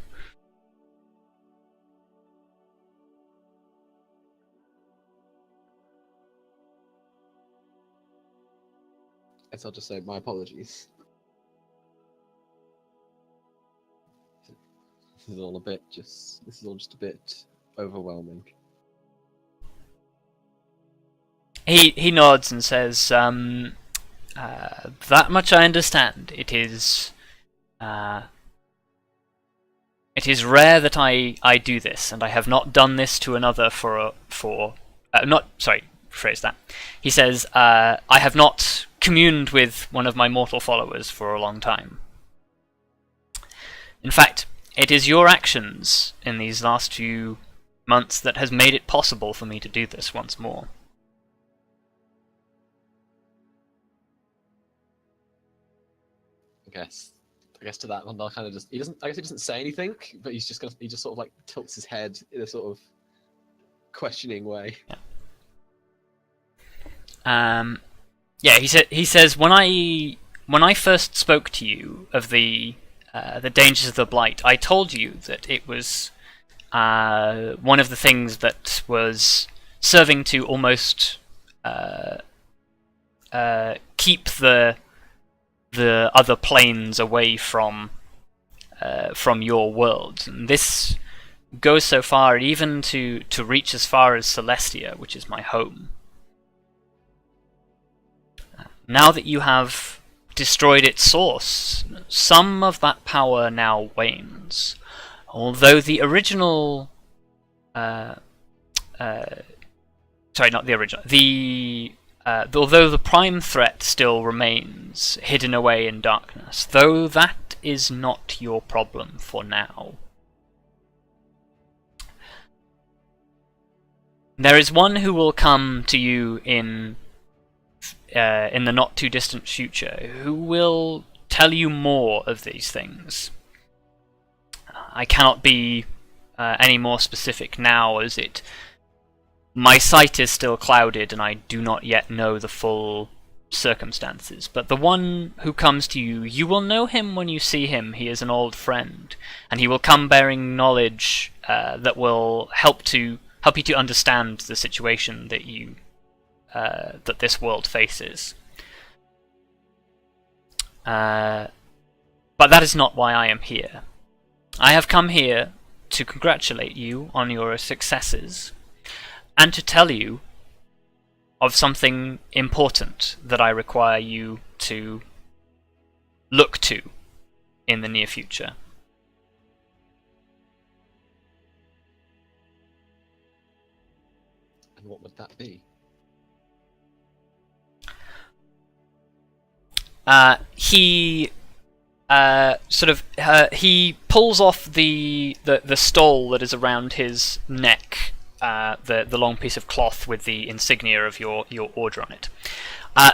Guess I'll just say my apologies. This is all just a bit overwhelming. He nods and says, "That much I understand. It is rare that I do this, and I have not done this to another rephrase that. He says, I have not communed with one of my mortal followers for a long time. In fact, it is your actions in these last few months that has made it possible for me to do this once more." I guess to that Vondal kind of just he doesn't say anything, but he just sort of like tilts his head in a sort of questioning way. Yeah. He says when I first spoke to you of the dangers of the blight, I told you that it was one of the things that was serving to almost keep the other planes away from your world. And this goes so far, even to reach as far as Celestia, which is my home. Now that you have destroyed its source, some of that power now wanes. Although the original... sorry, not the original. Although the prime threat still remains, hidden away in darkness, though that is not your problem for now. There is one who will come to you in the not too distant future, who will tell you more of these things. I cannot be any more specific now, as my sight is still clouded and I do not yet know the full circumstances. But the one who comes to you, you will know him when you see him. He is an old friend, and he will come bearing knowledge that will help you to understand the situation that that this world faces. But that is not why I am here. I have come here to congratulate you on your successes, and to tell you of something important that I require you to look to in the near future. And what would that be? He pulls off the stole that is around his neck, the long piece of cloth with the insignia of your order on it.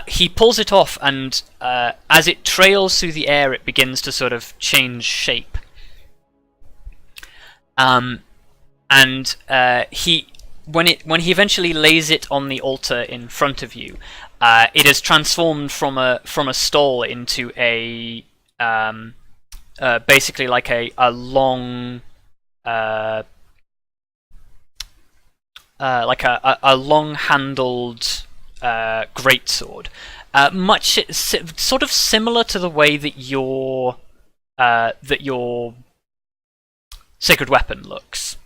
He pulls it off, and as it trails through the air, it begins to sort of change shape. When he eventually lays it on the altar in front of you, it is transformed from a stole into a basically like a long long-handled greatsword, much sort of similar to the way that your sacred weapon looks.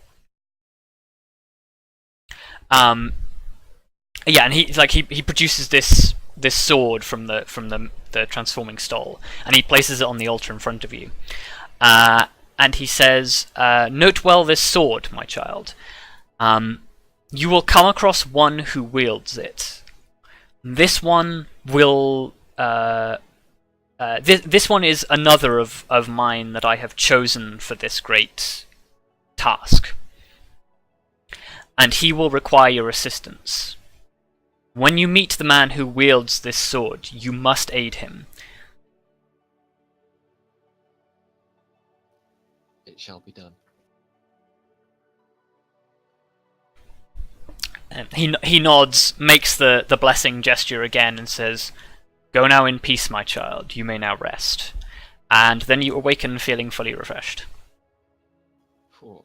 Yeah, and he produces this sword from the transforming stole, and he places it on the altar in front of you. And he says, "Note well this sword, my child. You will come across one who wields it. This one will this one is another of mine that I have chosen for this great task. And he will require your assistance. When you meet the man who wields this sword, you must aid him. It shall be done. And he nods, makes the blessing gesture again, and says, "Go now in peace, my child. You may now rest." And then you awaken feeling fully refreshed. Cool.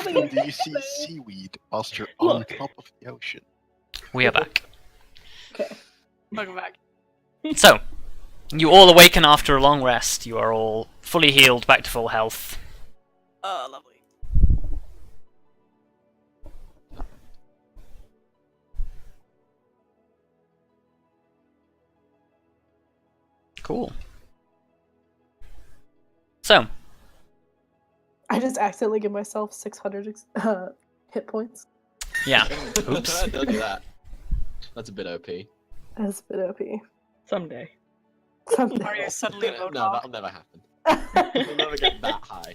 Do you see seaweed whilst you're on top of the ocean? We are back. Okay. Welcome back. So, you all awaken after a long rest. You are all fully healed, back to full health. Oh, lovely. Cool. So, I just accidentally give myself 600 hit points. yeah. Oops. Don't do that. That's a bit OP. That's a bit OP. Someday. Arya suddenly No, wrote off. that'll never happen. We'll never get that high.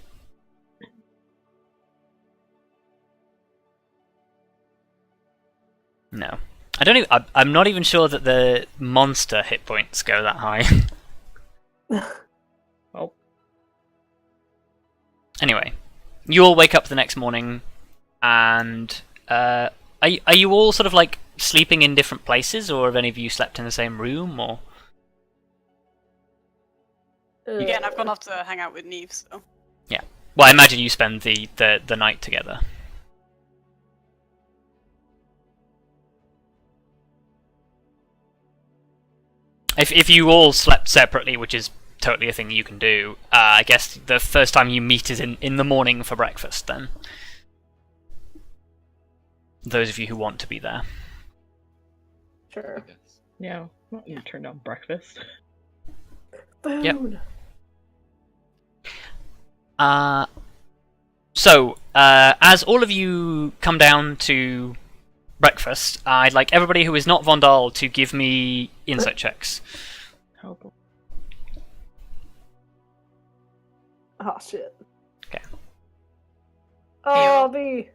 No. I don't even, I'm not even sure that the monster hit points go that high. Well, Anyway, you all wake up the next morning, and are you all sort of like sleeping in different places, or have any of you slept in the same room, or? Again, I've gone off to hang out with Neve, so. Well, I imagine you spend the night together. If you all slept separately, which is totally a thing you can do, I guess the first time you meet is in the morning for breakfast, then. Those of you who want to be there. I Sure. guess. yeah. Well, you turn down breakfast. Food. Yep. So, as all of you come down to breakfast, I'd like everybody who is not Vondal to give me insight checks. Oh, boy. Oh shit. Okay. Oh, B.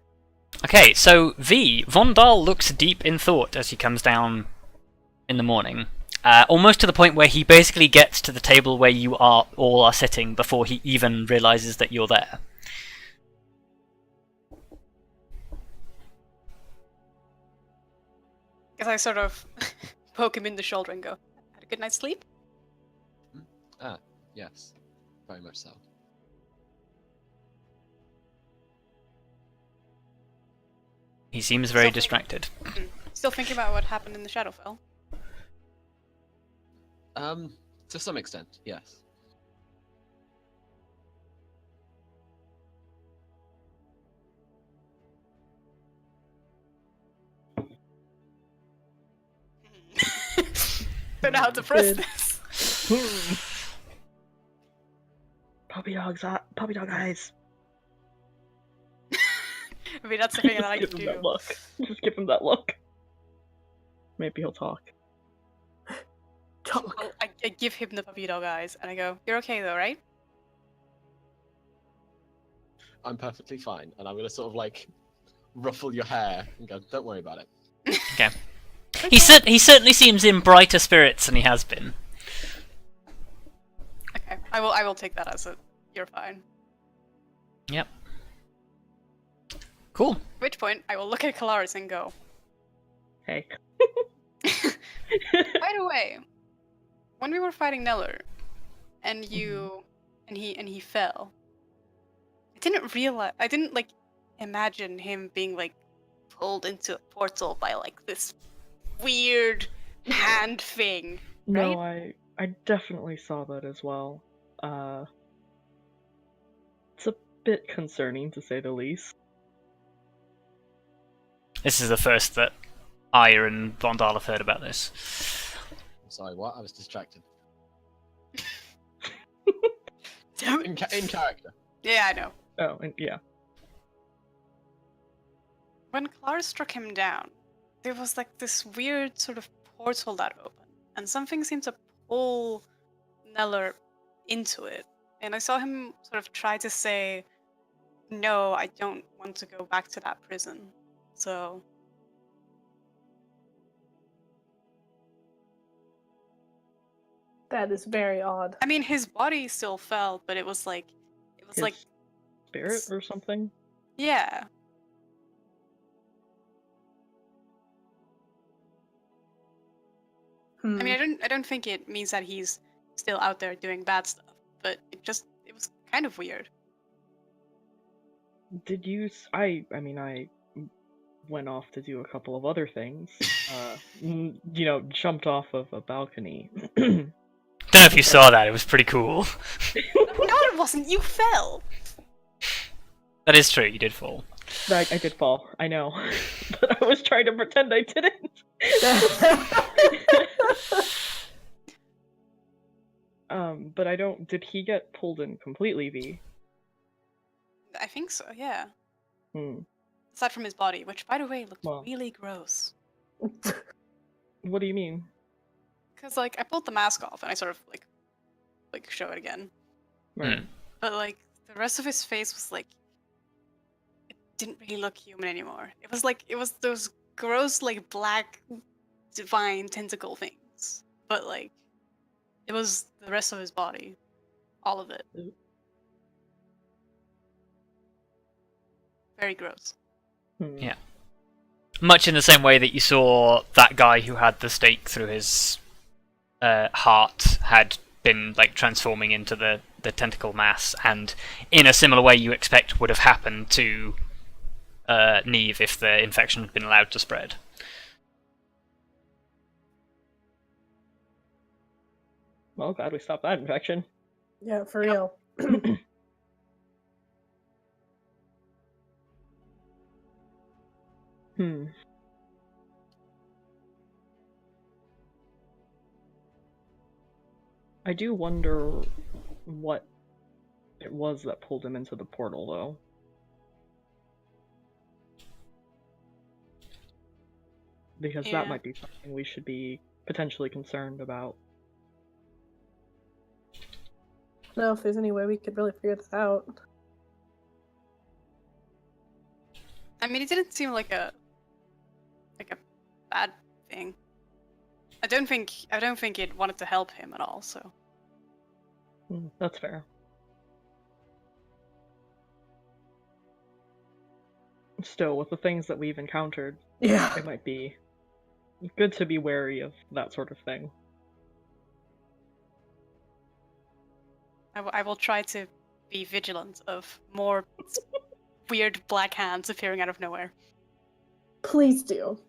Okay, so V, Vondal looks deep in thought as he comes down in the morning. Almost to the point where he basically gets to the table where you all are sitting before he even realizes that you're there. Guess I sort of poke him in the shoulder and go, "Had a good night's sleep?" Yes. Very much so. He seems very Something- distracted. Still thinking about what happened in the Shadowfell? To some extent, yes. Don't know how to press Good. this. Puppy dog eyes. I mean, that's the thing that I Just can give him do. that look. Just give him that look. Maybe he'll talk. Talk. Well, I give him the puppy dog eyes, and I go, "You're okay though, right?" I'm perfectly fine, and I'm gonna sort of like ruffle your hair and go, "Don't worry about it." Okay. He certainly seems in brighter spirits than he has been. Okay, I will take that as a "you're fine." Yep. Cool. At which point, I will look at Kelariis and go, Hey. "By the way, when we were fighting Nellur, and you, and he fell, I didn't like imagine him being like pulled into a portal by like this weird hand thing, right?" No, I definitely saw that as well. It's a bit concerning to say the least. This is the first that Arya and Vondal have heard about this. I'm sorry, what? I was distracted. Damn it. In character. Yeah, I know. Oh, and yeah. When Kelariis struck him down, there was like this weird sort of portal that opened, and something seemed to pull Nellur into it. And I saw him sort of try to say, no, I don't want to go back to that prison. So... That is very odd. I mean, his body still fell, but it was like... His spirit or something? Yeah. I mean, I don't think it means that he's still out there doing bad stuff, but it was kind of weird. Did you? I mean, I went off to do a couple of other things. Jumped off of a balcony. Don't know if you saw that. It was pretty cool. No, it wasn't. You fell. That is true. You did fall. I did fall. I know, but I was trying to pretend I didn't. But I don't. Did he get pulled in completely, V? I think so. Yeah. Hmm. Aside from his body, which, by the way, looked Well. really gross. What do you mean? Because like I pulled the mask off and I sort of like show it again, Right. but like the rest of his face was like it didn't really look human anymore. It was those gross like black divine tentacle things, but like it was the rest of his body, all of it. Very gross. Yeah. Much in the same way that you saw that guy who had the stake through his heart had been like transforming into the tentacle mass, and in a similar way you expect would have happened to Neve if the infection had been allowed to spread. Well, glad we stopped that infection. Yeah, for real. I do wonder what it was that pulled him into the portal, though. Because Yeah. that might be something we should be potentially concerned about. I don't know if there's any way we could really figure this out. I mean, it didn't seem like a bad thing. I don't think it wanted to help him at all. So That's fair. Still, with the things that we've encountered, Yeah. it might be good to be wary of that sort of thing. I will try to be vigilant of more weird black hands appearing out of nowhere. Please do.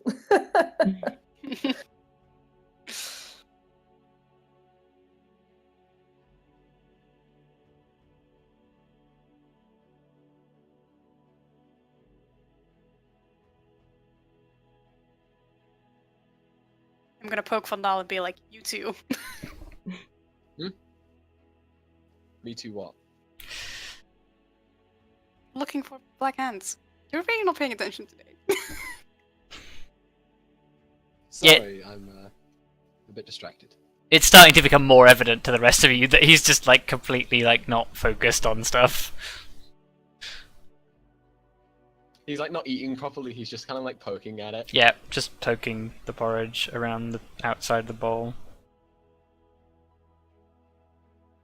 I'm gonna poke Vondal and be like, "You too." Me too. What? Looking for black hands. You're really not paying attention today. Sorry, I'm a bit distracted. It's starting to become more evident to the rest of you that he's just like completely like not focused on stuff. He's like not eating properly. He's just kind of like poking at it. Yeah, just poking the porridge around the outside the bowl.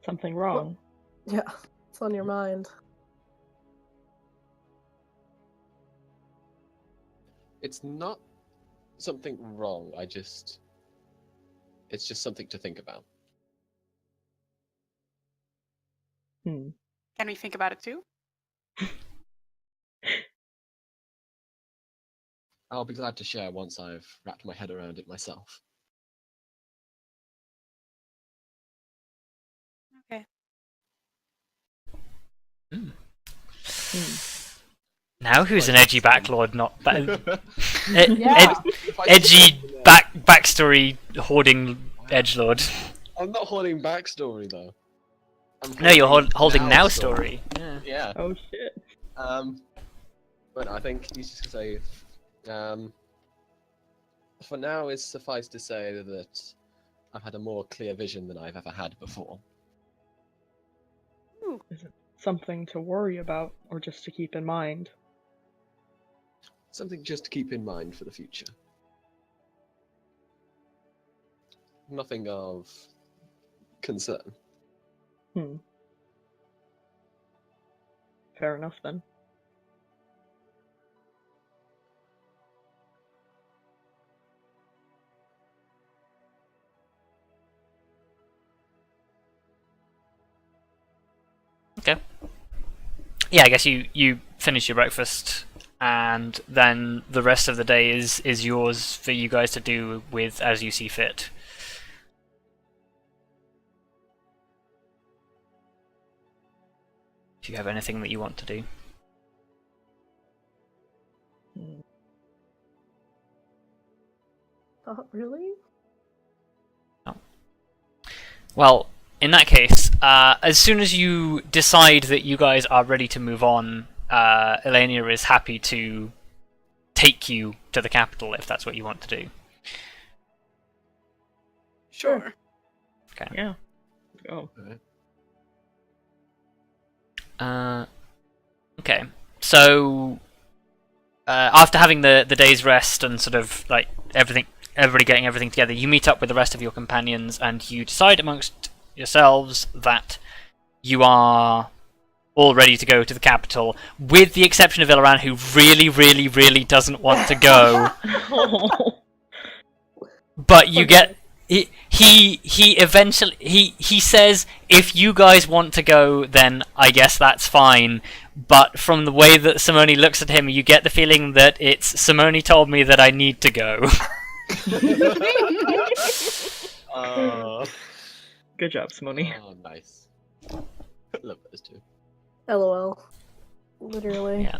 Something wrong. Yeah, it's on your mind. It's not something wrong. It's just something to think about. Can we think about it too? I'll be glad to share once I've wrapped my head around it myself. Okay. Now who's an edgy backlord, not Yeah. edgy backstory hoarding edgelord? I'm not holding backstory though. No, you're holding now story. Yeah. Oh shit. But I think he's just gonna say, for now, it's suffice to say that I've had a more clear vision than I've ever had before. Is it something to worry about, or just to keep in mind? Something just to keep in mind for the future. Nothing of concern. Fair enough then. Okay. Yeah, I guess you finish your breakfast, and then the rest of the day is yours for you guys to do with as you see fit. Do you have anything that you want to do? Not really? Well, in that case, as soon as you decide that you guys are ready to move on, Helena is happy to take you to the capital if that's what you want to do. Sure. Okay. Yeah. Oh. Okay. So, after having the day's rest and sort of like everybody getting everything together, you meet up with the rest of your companions and you decide amongst yourselves that you are all ready to go to the capital, with the exception of Ilaran, who really, really, really doesn't want to go. But you get he eventually he says, if you guys want to go, then I guess that's fine. But from the way that Simone looks at him, you get the feeling that it's Simone told me that I need to go. Good job, Simone. Oh, nice. Love those two. LOL. Literally. Yeah.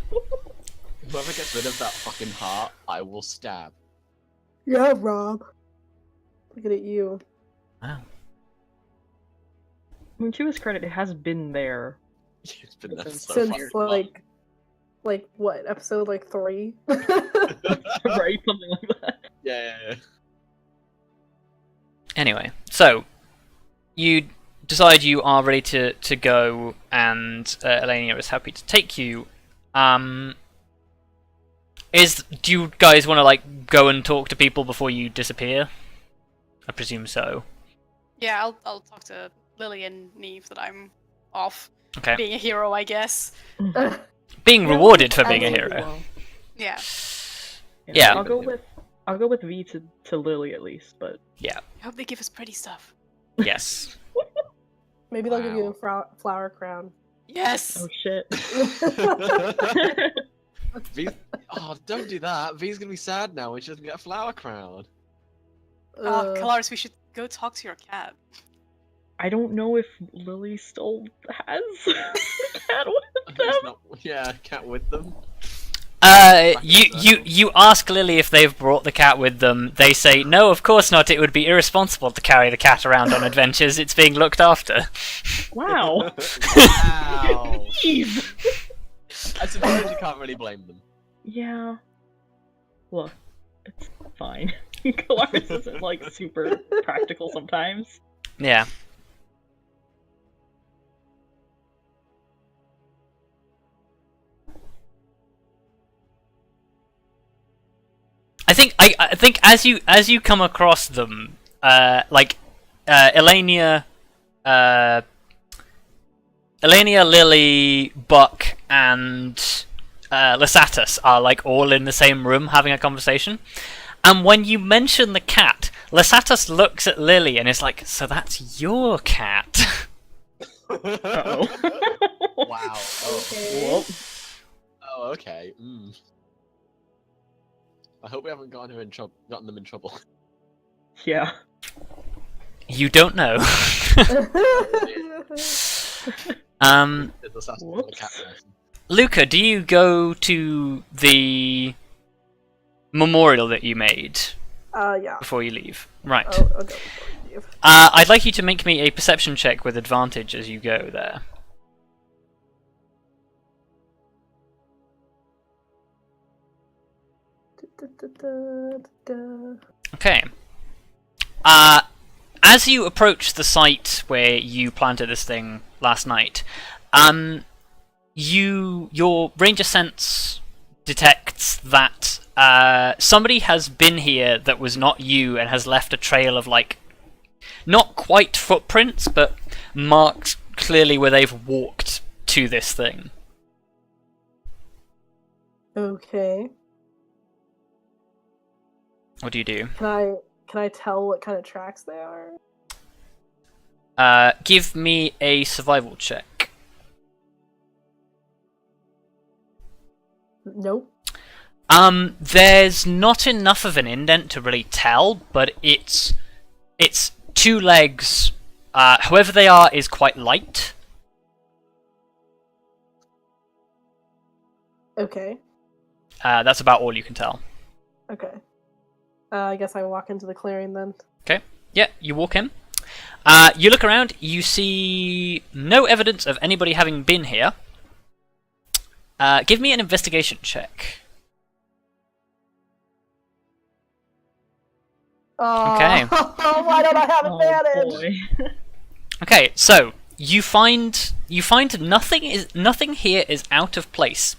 Whoever gets rid of that fucking heart, I will stab. Yeah, Rob. Look at you. Wow. I mean, to his credit, it has been there. It's been there so Since fucking long. like what, episode 3? Right? Something like that. Yeah. Anyway, so you decide you are ready to go, and Elenia is happy to take you. Do you guys want to go and talk to people before you disappear? I presume so. Yeah, I'll talk to Lily and Neve that I'm off Okay. being a hero, I guess. Being rewarded for being a hero. Yeah. Yeah. I'll go with V to Lily at least, but Yeah. I hope they give us pretty stuff. Yes. Maybe they'll give you Wow. a flower crown. Yes. oh shit. V. Oh, don't do that. V's gonna be sad now when she doesn't get a flower crown. Kelariis, we should go talk to your cat. I don't know if Lily still has a cat with them. It's not, yeah, cat with them. You ask Lily if they've brought the cat with them. They say, no, of course not. It would be irresponsible to carry the cat around on adventures. It's being looked after. Wow. Wow. Eve. I suppose you can't really blame them. Yeah. Look, it's fine. Kelariis isn't super practical sometimes. Yeah. I think as you come across them, Elenia, Lily, Buck, and Lysatus are all in the same room having a conversation. And when you mention the cat, Lysatus looks at Lily and is like, "So that's your cat?" Uh-oh. Wow. Oh, Okay. oh okay. I hope we haven't gotten them in trouble. Yeah. You don't know. It's assassin, not a cat person. Luka, do you go to the memorial that you made Yeah. before you leave? Right. I'll go before you leave. I'd like you to make me a perception check with advantage as you go there. Okay. as you approach the site where you planted this thing last night, your ranger sense detects that somebody has been here that was not you and has left a trail of, like, not quite footprints, but marks clearly where they've walked to this thing. Okay. What do you do? Can I tell what kind of tracks they are? Give me a survival check. Nope. There's not enough of an indent to really tell, but it's 2 legs. Whoever they are is quite light. Okay. That's about all you can tell. Okay. I guess I walk into the clearing then. Okay. Yeah, you walk in. You look around. You see no evidence of anybody having been here. Give me an investigation check. Okay. Why don't I have advantage? Boy. Okay, so you find nothing here is out of place.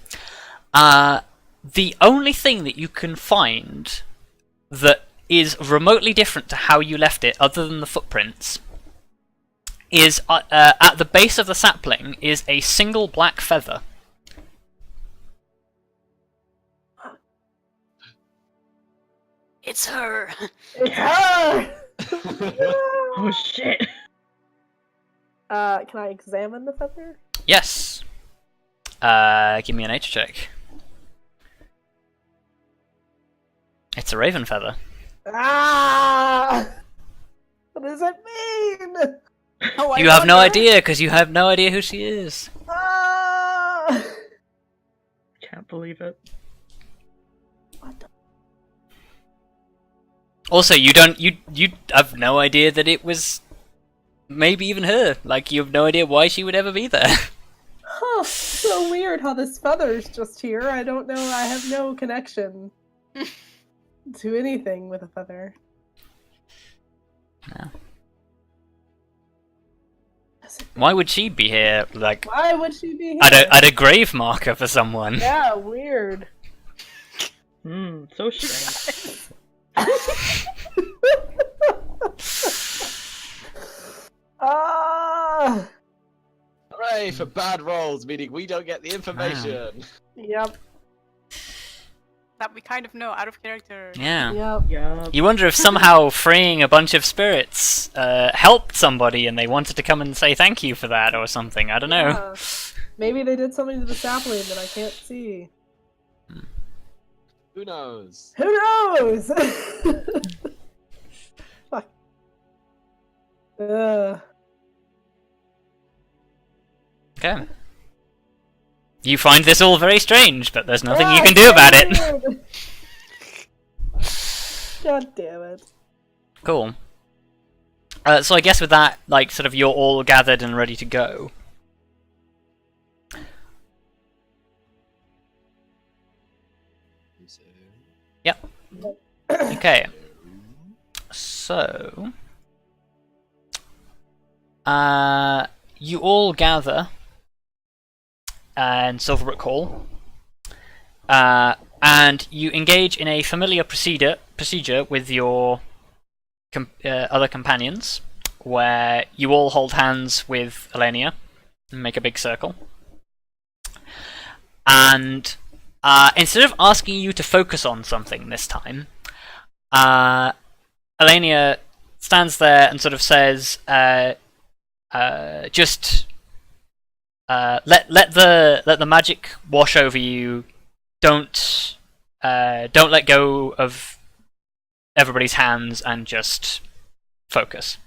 The only thing that you can find that is remotely different to how you left it, other than the footprints, is at the base of the sapling is a single black feather. It's her. It's her! Oh shit. Can I examine the feather? Yes. Give me a nature check. It's a raven feather. Ah! What does it mean? Oh, You have no idea, because you have no idea who she is. Ah! Can't believe it. What the? Also, you have no idea that it was maybe even her. Like, you have no idea why she would ever be there. Huh, so weird how this feather's just here. I don't know, I have no connection to anything with a feather. No. Why would she be here? Like, Why would she be here? at a grave marker for someone. Yeah, weird. So strange. Ah! Hooray for bad rolls, meaning we don't get the information. Yep. That we kind of know out of character. Yeah. Yep. Yeah. You wonder if somehow freeing a bunch of spirits helped somebody and they wanted to come and say thank you for that or something. I don't know. Yeah. Maybe they did something to the sapling that I can't see. Who knows? Who knows? Fuck. Okay. You find this all very strange, but there's nothing you can do about it. God damn it. Cool. So I guess with that, like, sort of you're all gathered and ready to go. Yep. Okay. So... you all gather in Silverbrook Hall, and you engage in a familiar procedure with your other companions, where you all hold hands with Helena and make a big circle. And instead of asking you to focus on something this time, Helena stands there and sort of says, just let the magic wash over you. Don't let go of everybody's hands and just focus.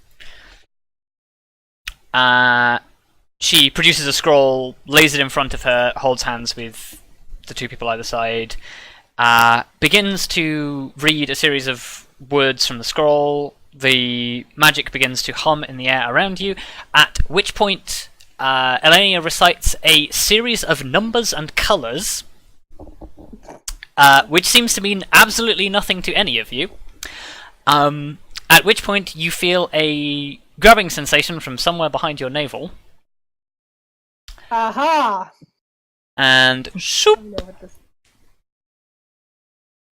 She produces a scroll, lays it in front of her, holds hands with the 2 people either side, begins to read a series of words from the scroll. The magic begins to hum in the air around you, at which point Helena recites a series of numbers and colours, which seems to mean absolutely nothing to any of you. And At which point you feel a grabbing sensation from somewhere behind your navel, Aha! and I shoop, know what this.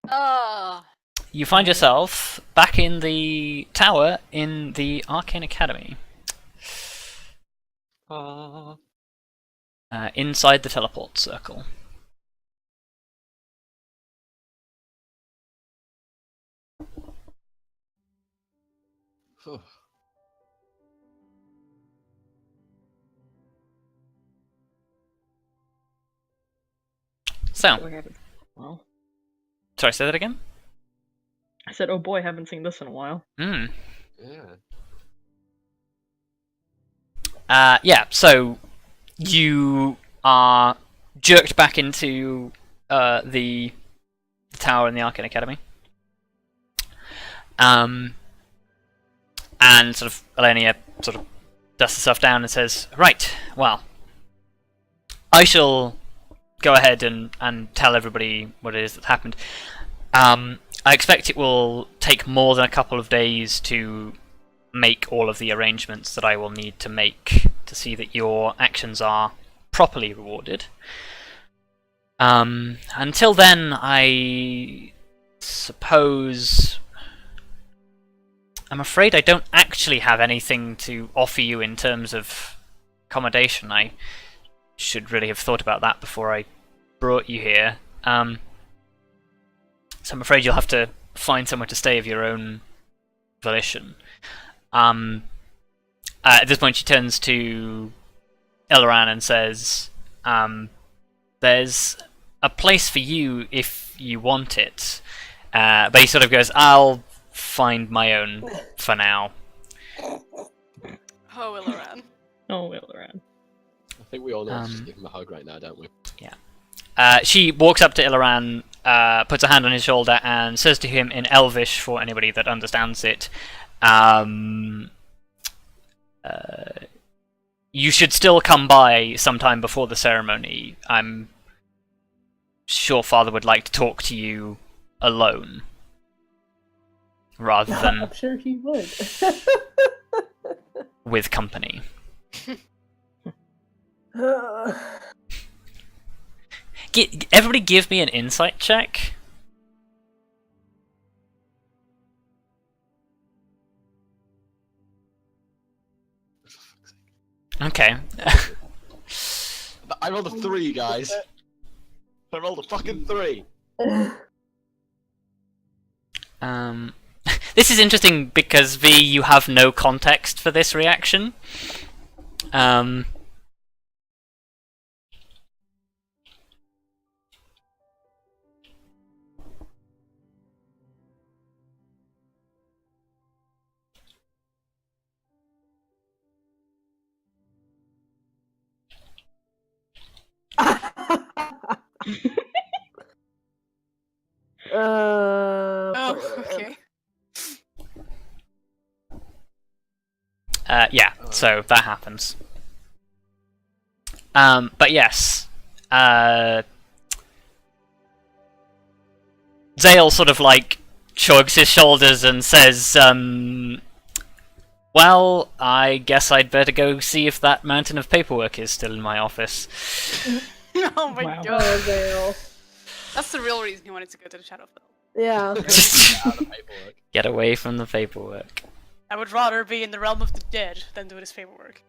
Ah. you find yourself back in the tower in the Arcane Academy, inside the teleport circle. So, Well, sorry, say that again? I said, oh boy, haven't seen this in a while. Hmm. Yeah. Yeah, so you are jerked back into the tower in the Arcane Academy. And sort of Helena sort of dusts herself down and says, right, well, I shall go ahead and tell everybody what it is that's happened. I expect it will take more than a couple of days to make all of the arrangements that I will need to make to see that your actions are properly rewarded. Until then, I suppose... I'm afraid I don't actually have anything to offer you in terms of accommodation. I should really have thought about that before I brought you here. So I'm afraid you'll have to find somewhere to stay of your own volition. At this point she turns to Elran and says, there's a place for you if you want it. But he sort of goes, I'll find my own for now. Oh, Illiran. Oh, Illiran. I think we all know to just give him a hug right now, don't we? Yeah. She walks up to Illiran, puts a hand on his shoulder, and says to him in Elvish, for anybody that understands it, you should still come by sometime before the ceremony. I'm sure Father would like to talk to you alone, rather than I'm sure he would. with company. Everybody give me an insight check. Okay. I rolled a 3, guys. I rolled a fucking 3. This is interesting because V, you have no context for this reaction. Oh, okay. Yeah, so that happens. But yes, Zale sort of like shrugs his shoulders and says, well, I guess I'd better go see if that mountain of paperwork is still in my office. Oh my Wow. god. Oh, Vale. That's the real reason he wanted to go to the Shadowfell. Yeah. Out of paperwork. Get away from the paperwork. I would rather be in the realm of the dead than do this paperwork.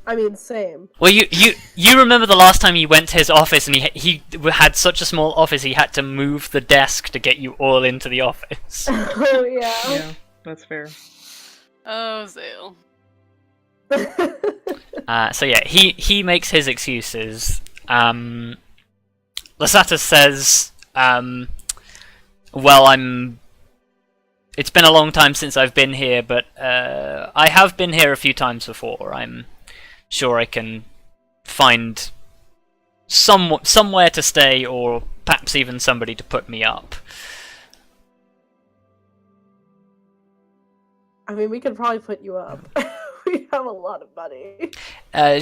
I mean, same. Well, you remember the last time you went to his office and he had such a small office he had to move the desk to get you all into the office. Oh, yeah. Yeah, that's fair. Oh, Zale. So yeah, he makes his excuses. Lysatus says, well, it's been a long time since I've been here, but I have been here a few times before. I'm sure I can find somewhere to stay, or perhaps even somebody to put me up. I mean, we could probably put you up. We have a lot of money.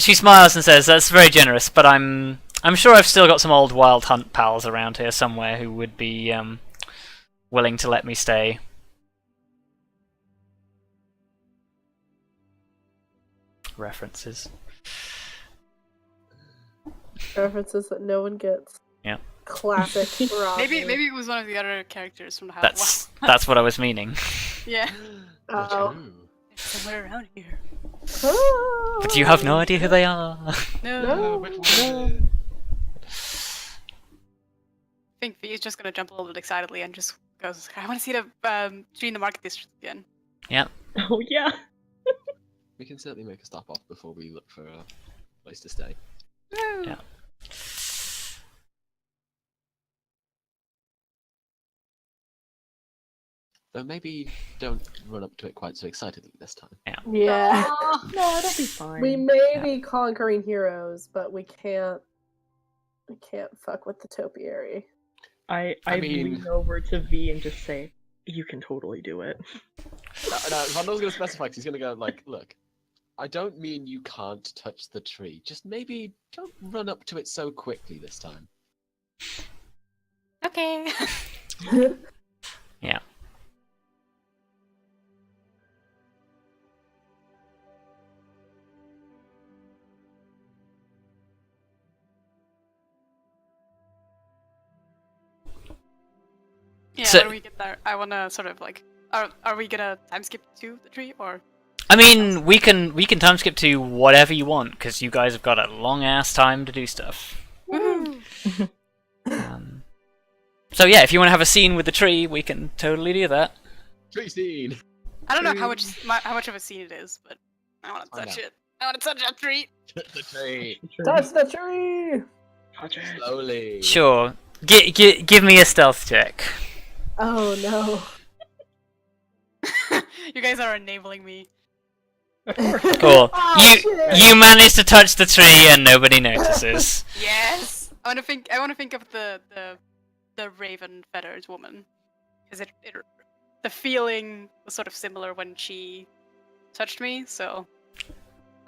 She smiles and says, that's very generous, but I'm sure I've still got some old Wild Hunt pals around here somewhere who would be willing to let me stay. references. References that no one gets. Yeah. Classic. Maybe it was one of the other characters from the house. That's what I was meaning. Yeah. Oh. True. It's somewhere around here. But you have no idea who they are. No. Which No. one? I think V is just gonna jump a little bit excitedly and just goes, I want to see the tree in the market district again. Yeah. Oh yeah. We can certainly make a stop off before we look for a place to stay. Yeah. Though maybe don't run up to it quite so excitedly this time. Yeah. No, it'll be fine. We may be conquering heroes, but we can't fuck with the topiary. I mean- lean over to V and just say, "You can totally do it." No, Vondal's gonna specify because he's gonna go like, look, I don't mean you can't touch the tree. Just maybe don't run up to it so quickly this time. Okay. Yeah. Yeah, So- when we get there, I wanna sort of like, are we gonna time skip to the tree or? I mean, we can time skip to whatever you want because you guys have got a long ass time to do stuff. Woohoo! So yeah, if you want to have a scene with the tree, we can totally do that. Tree scene. I don't know how much of a scene it is, but I want to Find touch out. it. I want to touch that tree. the tree. Touch the tree! Touch it. Slowly. Sure. Give me a stealth check. Oh no. You guys are enabling me. Cool. Oh, you shit. you managed to touch the tree and nobody notices. Yes. I want to think of the raven feathered woman, because the feeling was sort of similar when she touched me. So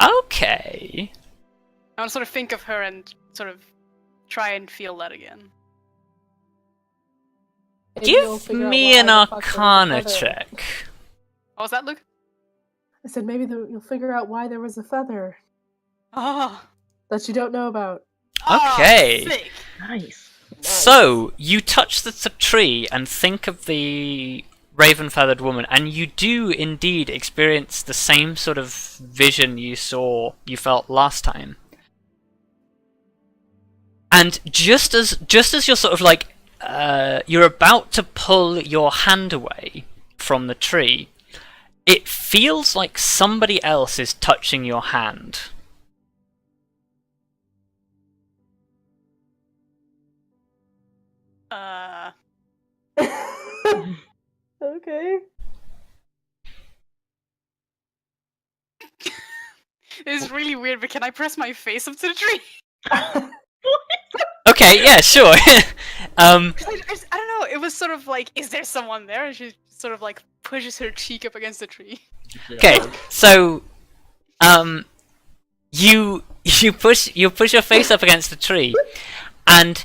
Okay. I want to sort of think of her and sort of try and feel that again. Maybe you'll Give figure out me why an the fuck there was a Arcana feather. check. What was that, Luke? I said maybe you'll figure out why there was a feather Oh. that you don't know about. Okay. Oh, sick. Nice. So, you touch the tree and think of the raven-feathered woman, and you do indeed experience the same sort of vision you felt last time. And just as you're sort of like, you're about to pull your hand away from the tree, it feels like somebody else is touching your hand. Okay. This is really weird, but can I press my face up to the tree? Okay, yeah, sure. I don't know. It was sort of like, is there someone there? And she sort of like pushes her cheek up against the tree. Okay, so you push your face up against the tree, and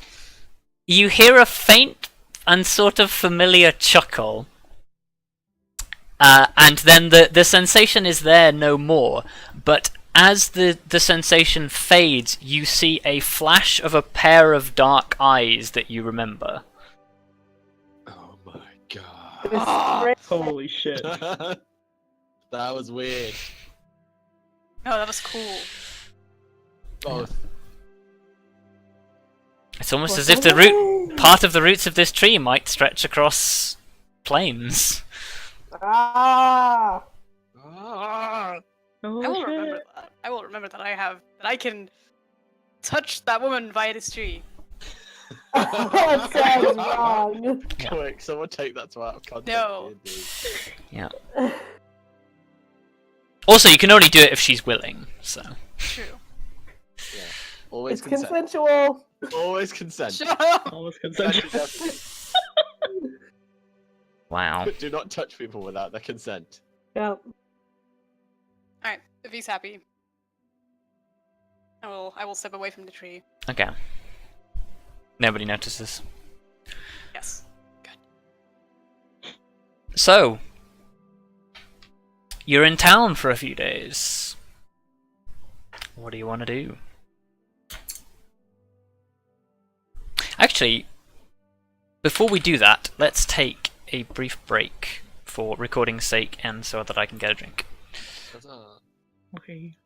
you hear a faint and sort of familiar chuckle, and then the sensation is there no more. But as the sensation fades, you see a flash of a pair of dark eyes that you remember. Oh my god. Oh. Holy shit. That was weird. No, that was cool. Both. It's almost as if the part of the roots of this tree might stretch across plains. Ah! Ah. Oh, I will shit. remember that. I will remember that I can touch that woman via this tree. That sounds wrong. Quick, someone take that to out of context. No. Yeah. Also, you can only do it if she's willing. So. True. Yeah. Always It's consent. consensual. Always consent. Shut up! Almost Consent consensual. is Wow. everything. Do not touch people without their consent. Yep. Alright, if he's happy, I will step away from the tree. Okay. Nobody notices. Yes. So, you're in town for a few days. What do you want to do? Actually, before we do that, let's take a brief break for recording's sake and so that I can get a drink. Huzzah. Okay.